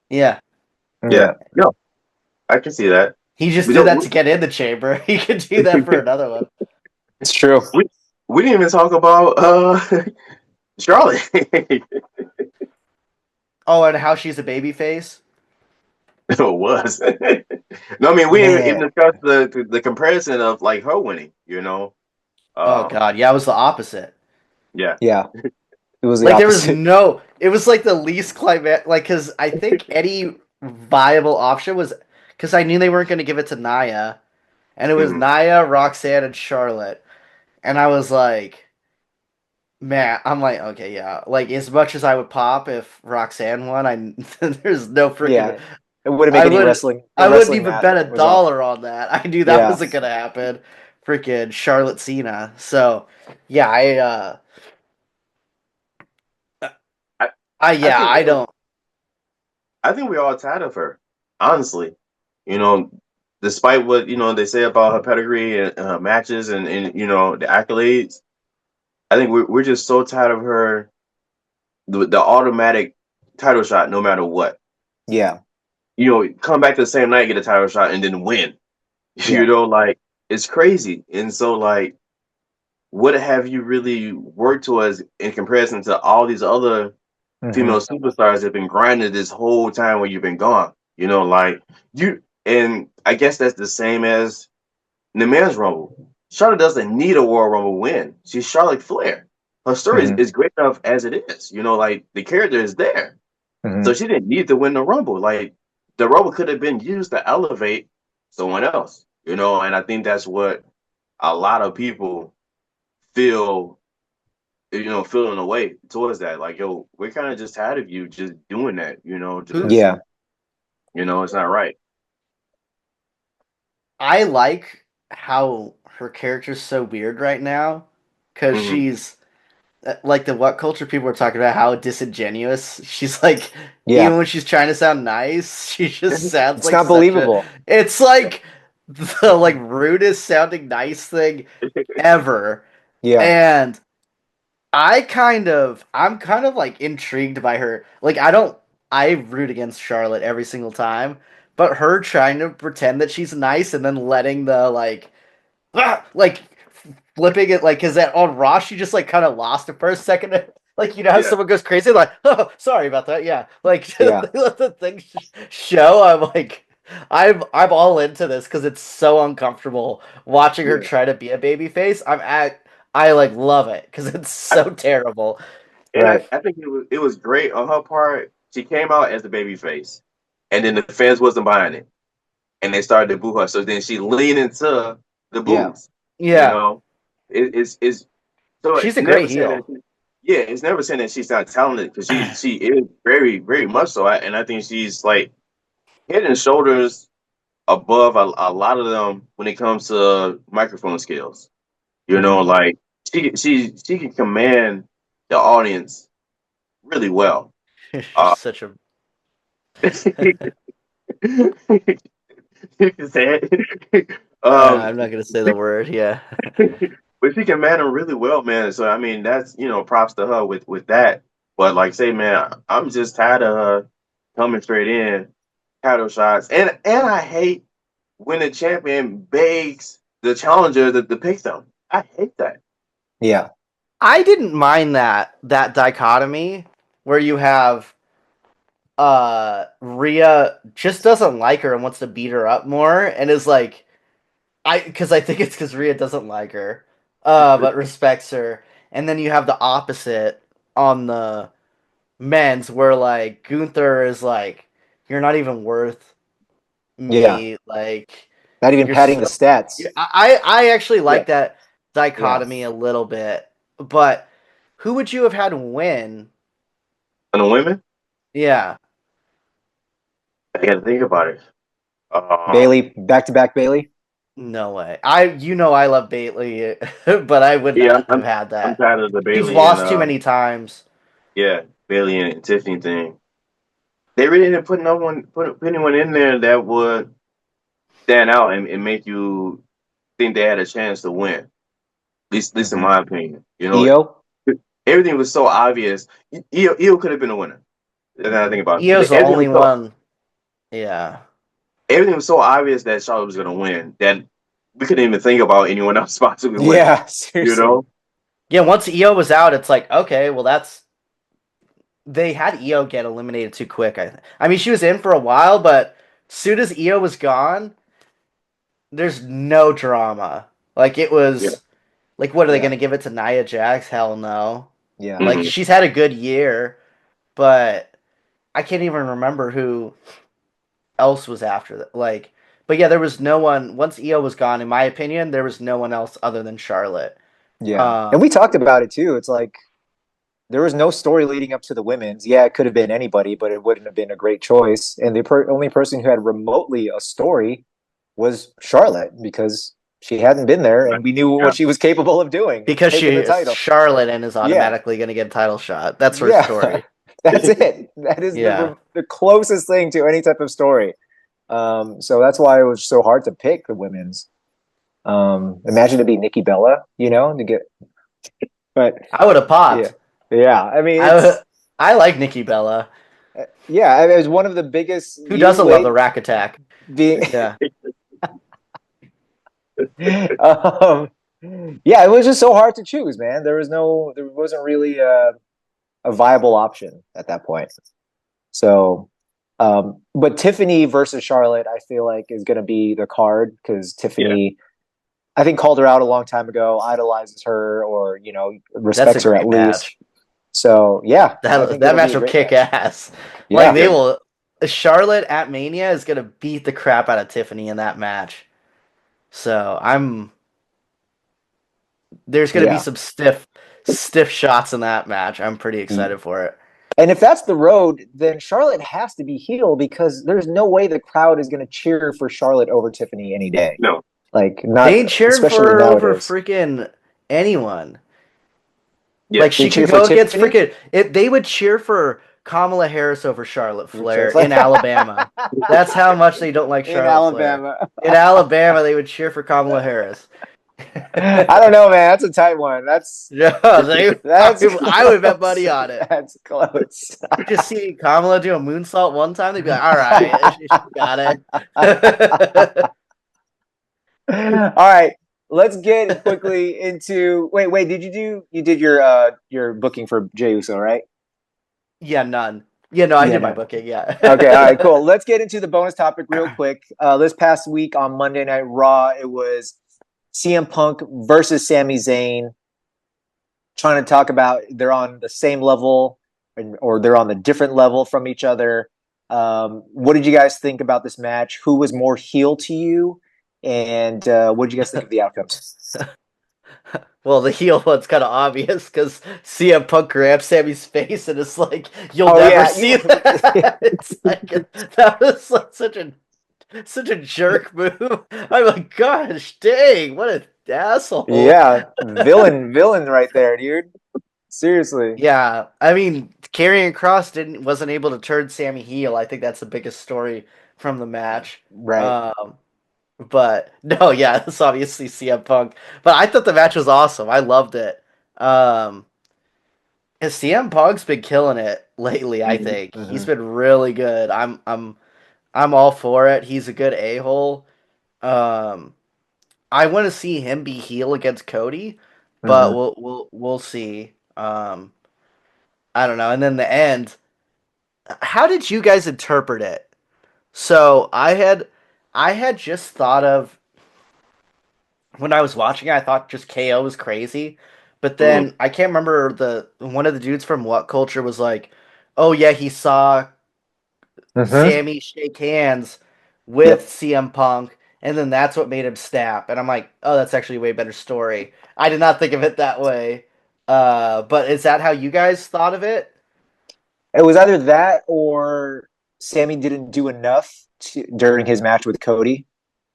Yeah, Yeah. Yeah, No, I can see that. he just We did don't. that to get in the chamber. He could do that for another one. it's true. we, we didn't even talk about Charlotte. Oh, and how she's a baby face. It was. No, I mean we didn't even Man, discuss the comparison of like her winning. You know. Oh God, yeah, it was the opposite. Yeah. yeah, it was the Like there was opposite. no, it was like the least climate, like because I think any viable option was because I knew they weren't going to give it to Naya, and it was Mhm. Naya, Roxanne, and Charlotte, and I was like, man, I'm like, okay, yeah, like as much as I would pop if Roxanne won, I there's no freaking, Yeah, it wouldn't make I any would, I wouldn't wrestling even math bet a was off. dollar on that. I knew that Yeah, wasn't gonna happen. Freaking Charlotte Cena. So yeah, I I yeah, think I don't. I think we're all tired of her. Honestly, you know, despite what they say about her pedigree and her matches and the accolades, I think we're just so tired of her. The automatic title shot, no matter what. yeah, Come back the same night, get a title shot, and then win. yeah. Like it's crazy. And so like what have you really worked towards in comparison to all these other Hmm. female superstars that have been grinding this whole time when you've been gone? You know, like you, and I guess that's the same as in the men's rumble. Charlotte doesn't need a Royal Rumble win. She's Charlotte Flair. Her story Hmm. is great enough as it is. You know, like the character is there. Hmm. So she didn't need to win the Rumble. Like the Rumble could have been used to elevate someone else, you know, and I think that's what a lot of people feel, you know, feeling away towards that. Like, yo, we're kind of just tired of you just doing that, you know, Who just, Yeah. you know, it's not right. I like how her character's so weird right now because Hmm. she's like the what culture people are talking about how disingenuous she's like. Yeah. Even when she's trying to sound nice, she just sounds It's like not such a. believable. It's like the like rudest sounding nice thing ever, Yeah. and I'm kind of like intrigued by her. Like I root against Charlotte every single time, but her trying to pretend that she's nice and then letting the like flipping it like because that on Raw she just like kind of lost it for a second. Like you know how Yeah, someone goes crazy like oh sorry about that yeah like Yeah. let the thing show. I'm like I'm all into this because it's so uncomfortable watching her yeah. try to be a baby face. I like love it because it's I, so terrible. and Right. I think it was great on her part. She came out as the baby face, and then the fans wasn't buying it, and they started to boo her. So then she leaned into the Yeah. boos. You Yeah, know, it's so she's a never great saying heel. that. Yeah, it's never saying that she's not talented because she is very very much so. And I think she's like head and shoulders above a lot of them when it comes to microphone skills. You know, Hmm. like she can command the audience really well. She's Uh, such a you can say it. I'm not gonna say the word. Yeah. But she can man them really well, man. So I mean, that's props to her with that. But like, say, man, I'm just tired of her coming straight in, title shots, and I hate when the champion begs the challenger to pick them. I hate that. Yeah. I didn't mind that dichotomy where you have Rhea just doesn't like her and wants to beat her up more and is like I think it's because Rhea doesn't like her but respects her, and then you have the opposite on the men's where like Gunther is like you're not even worth Yeah. me like Not even you're padding the so stats. I actually Yeah, like that Yeah. dichotomy a little bit, but who would you have had win? and the women, Yeah. I got to think about it. Um, Bailey, back to back Bailey. No way. I love Bailey, but I would yeah, not have had I'm that. tired of the She's Bailey and lost too many times. yeah, Bailey and Tiffany thing. They really didn't put put anyone in there that would stand out and make you think they had a chance to win. At least in Hmm. my opinion. EO. Everything was so obvious. Io could have been a winner. Now I think about Io's it. the only one. Yeah. Everything was so obvious that Charlotte was gonna win that we couldn't even think about anyone else possibly winning. Yeah. You Seriously. know? Yeah, once Io was out, it's like, okay, well that's they had Io get eliminated too quick. I mean, she was in for a while, but soon as Io was gone, there's no drama. Like it Yeah. was like what are they Yeah. gonna give it to Nia Jax? Hell no. Yeah. Like Hmm. she's had a good year, but I can't even remember who else was after that. Like, but yeah, there was no one once Io was gone. In my opinion, there was no one else other than Charlotte. Yeah. And we Um, talked about it too. It's like there was no story leading up to the women's. Yeah, it could have been anybody, but it wouldn't have been a great choice. And the only person who had remotely a story was Charlotte because she hadn't been there and we knew Yeah. what she was capable of doing, because taking she the is title. Charlotte and is Yeah. automatically going to get a title shot. That's her Yeah. story. That's it. That is Yeah. the closest thing to any type of story. So that's why it was so hard to pick the women's. Imagine to be Nikki Bella, to get, but I would have yeah, popped. yeah. I mean, I I like Nikki Bella. yeah, I mean, it was one of the biggest. Who You doesn't love the wait, rack attack? being, Yeah. um, Yeah, it was just so hard to choose, man. There wasn't really a viable option at that point. So, but Tiffany versus Charlotte, I feel like is going to be the card because Yeah. Tiffany, I think, called her out a long time ago, idolizes her, or That's a respects her at great least. match. So yeah, I That think that it'll be match a will great kick match. ass. Like Yeah, they Yeah. will. Charlotte at Mania is gonna beat the crap out of Tiffany in that match. So there's gonna be yeah. some stiff shots in that match. I'm pretty excited for it. And if that's the road, then Charlotte has to be heel because there's no way the crowd is going to cheer for Charlotte over Tiffany any day. No. Like They not ain't cheering for especially her over nowadays. freaking anyone. Yeah. Like They she cheer could for go against Tiffany. freaking it. They would cheer for Kamala Harris over Charlotte Flair Cheer in Alabama. That's how much they don't like in Charlotte Flair. Alabama. In Alabama, they would cheer for Kamala Harris. I don't know, man. That's a tight one. Yeah, That's I would bet close. money on it. That's close. You just see Kamala do a moonsault one time, they'd be like, "All right, she got it." All right. Let's get quickly into. Wait. You did your booking for Jey Uso, right? Yeah, none. Yeah, no, I Yeah. did my No. booking. Yeah. Okay. All right. Cool. Let's get into the bonus topic real quick. This past week on Monday Night Raw, it was CM Punk versus Sami Zayn. Trying to talk about they're on the same level or they're on the different level from each other. What did you guys think about this match? Who was more heel to you? And what did you guys think of the outcomes? Well, the heel one's kind of obvious because CM Punk grabs Sammy's face and it's like you'll Oh never yeah, see that. It's like that was like such a jerk move. I'm like, gosh, dang, what an asshole. yeah, villain right there, dude. Seriously, Yeah, I mean, Karrion Cross wasn't able to turn Sammy heel. I think that's the biggest story from the match. right. Um, but no, yeah, it's obviously CM Punk. But I thought the match was awesome. I loved it. Um, and CM Punk's been killing it lately. I Mhm. think he's Hmm. been really good. I'm all for it. He's a good a hole. Um, I want to see him be heel against Cody, but Hmm. we'll see. I don't know. And then the end. How did you guys interpret it? So I had just thought of when I was watching it, I thought just KO was crazy. But Mhm. then I can't remember the one of the dudes from What Culture was like, "Oh yeah, he saw Hmm. Sammy shake hands with Yep. CM Punk, and then that's what made him snap." And I'm like, "Oh, that's actually a way better story." I did not think of it that way. But is that how you guys thought of it? It was either that or Sammy didn't do enough during his match with Cody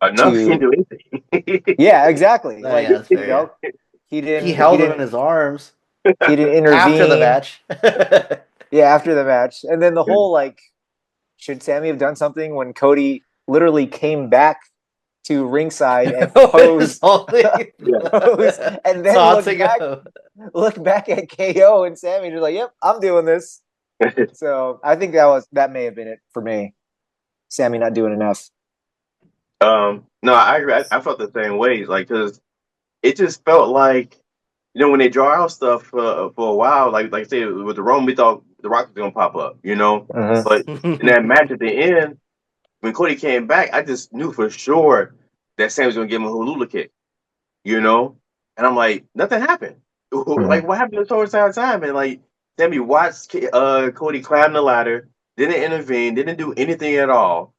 Enough can't to. do anything. Yeah, exactly. Oh Like yeah, that's fair. he Yeah, he didn't. He held him in didn't. his arms He didn't after the intervene. match. Yeah, after the match, and then the whole like, should Sammy have done something when Cody literally came back to ringside and His holding, Yeah. and then taunting him. look back at KO and Sammy, just like, yep, I'm doing this. So I think that may have been it for me. Sammy not doing enough. No, I agree. I felt the same way. Like, cause it just felt like, when they draw out stuff for a while, like say with the Roman, we thought the Rock was gonna pop up, Hmm. but in that match at the end, when Cody came back, I just knew for sure that Sam was gonna give him a Hulula kick, and I'm like, nothing happened. Hmm. Like, what happened this whole entire time? And like, Sammy watched Cody climb the ladder, didn't intervene, didn't do anything at all,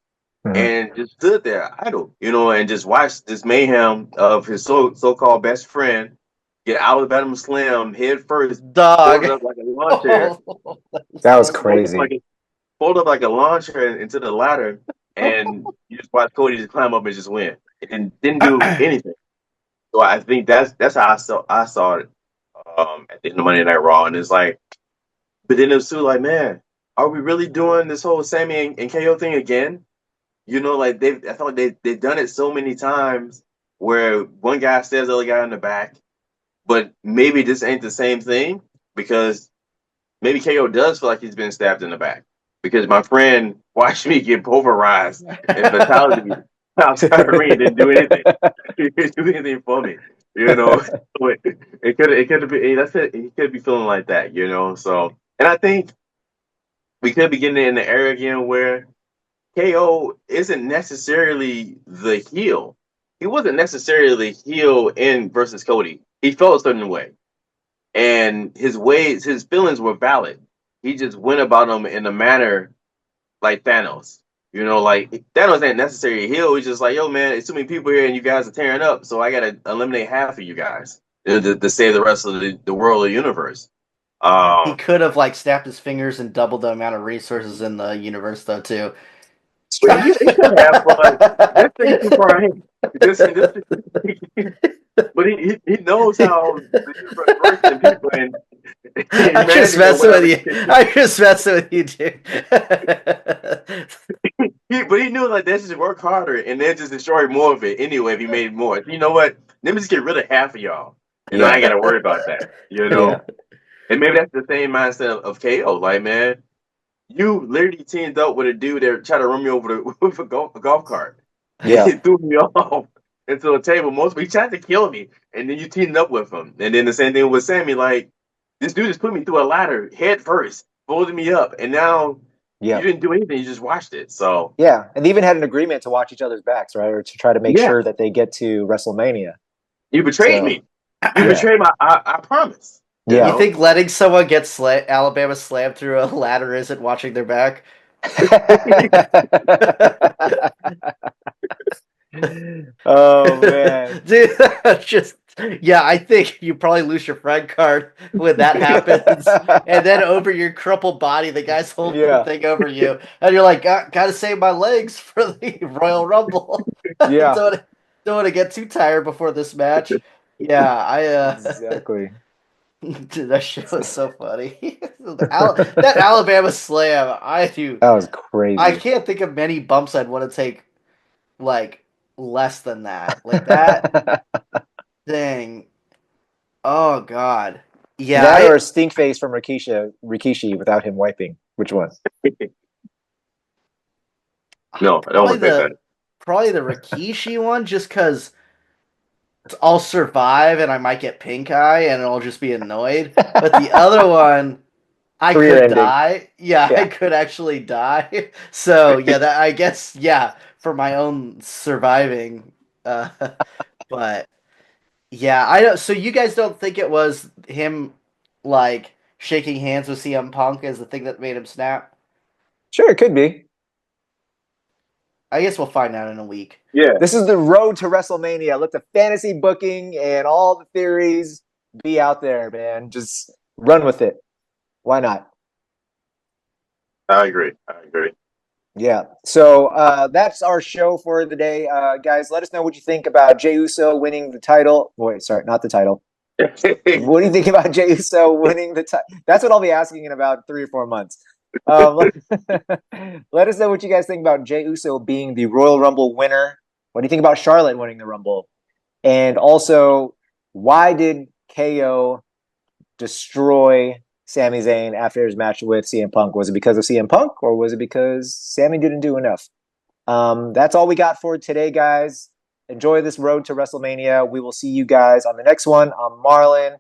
Hmm. and just stood there idle, and just watched this mayhem of his so-called best friend get Alabama Slim head first, Dog. folded up like a lawn chair, Oh, That was so folded good. up like crazy. a, folded up like a lawn chair into the ladder, and you just watch Cody just climb up and just win, and didn't do anything. So I think that's how I saw it at the end of Monday Night Raw, and it's like, but then it was too like, man, are we really doing this whole Sammy and KO thing again? Like I felt like they've done it so many times where one guy stabs the other guy in the back, but maybe this ain't the same thing because maybe KO does feel like he's been stabbed in the back because my friend watched me get pulverized and fatality outside the ring and didn't do anything. He didn't do anything for me. You know, it could be that's it. He could be feeling like that. So and I think we could be getting in the era again where KO isn't necessarily the heel. He wasn't necessarily the heel in versus Cody. He felt a certain way, and his feelings were valid. He just went about them in a manner like Thanos. Like Thanos ain't necessarily a heel. He's just like, yo, man, it's too many people here, and you guys are tearing up, so I gotta eliminate half of you guys to save the rest of the world or universe. He Um, could have like snapped his fingers and doubled the amount of resources in the universe, though, too. but he could have, but that's thinking too far ahead. This, but he knows how the universe works and people and I'm just humanity or messing with whatever. you. I'm just messing with you, dude. But he knew like they should work harder and then just destroy more of it anyway if he made more. You know what? Let me just get rid of half of y'all. I Yeah. ain't gotta worry about that. Yeah. And maybe that's the same mindset of KO. Like, man, you literally teamed up with a dude that tried to run me over with a golf cart. Yeah. He threw me off into a table. He tried to kill me, and then you teamed up with him. And then the same thing with Sammy. Like, this dude just put me through a ladder head first, folded me up, and now you Yeah. didn't do anything. You just watched it. So Yeah. And they even had an agreement to watch each other's backs, right? Or to try to make yeah, sure that they get to WrestleMania. you betrayed So me. You yeah. betrayed I promise. You You Yeah. know. think letting someone get Alabama slammed through a ladder isn't watching their back? Oh man. Dude, just yeah, I think you probably lose your friend card when that happens, and then over your crumpled body, the guy's holding the Yeah. thing over you, and you're like, gotta save my legs for the Royal Rumble. don't Yeah. wanna, don't want to get too tired before this match. Yeah, Exactly. dude, that shit was so funny. That Alabama slam, That was I crazy. can't think of many bumps I'd want to take like less than that. Like that thing. Oh God. Yeah, That or a stink face from Rikishi without him wiping. Which one? No, I don't probably want to pick that. the Rikishi one, just because I'll survive and I might get pink eye and I'll just be annoyed. But the other one, I Career could ending. die. Yeah, I Yeah. could actually die. So yeah, that I guess yeah for my own surviving. Uh, but yeah, I don't. So you guys don't think it was him like shaking hands with CM Punk as the thing that made him snap? Sure, it could be. I guess we'll find out in a week. Yeah, This is the road to WrestleMania. Let the fantasy booking and all the theories be out there, man. Just run with it. Why not? I agree. Yeah. So that's our show for the day. Guys, let us know what you think about Jey Uso winning the title. Wait, sorry, not the title. What do you think about Jey Uso winning the title? That's what I'll be asking in about 3 or 4 months. Let us know what you guys think about Jey Uso being the Royal Rumble winner. What do you think about Charlotte winning the Rumble? And also, why did KO destroy Sami Zayn after his match with CM Punk? Was it because of CM Punk or was it because Sami didn't do enough? That's all we got for today, guys. Enjoy this road to WrestleMania. We will see you guys on the next one. I'm Marlon.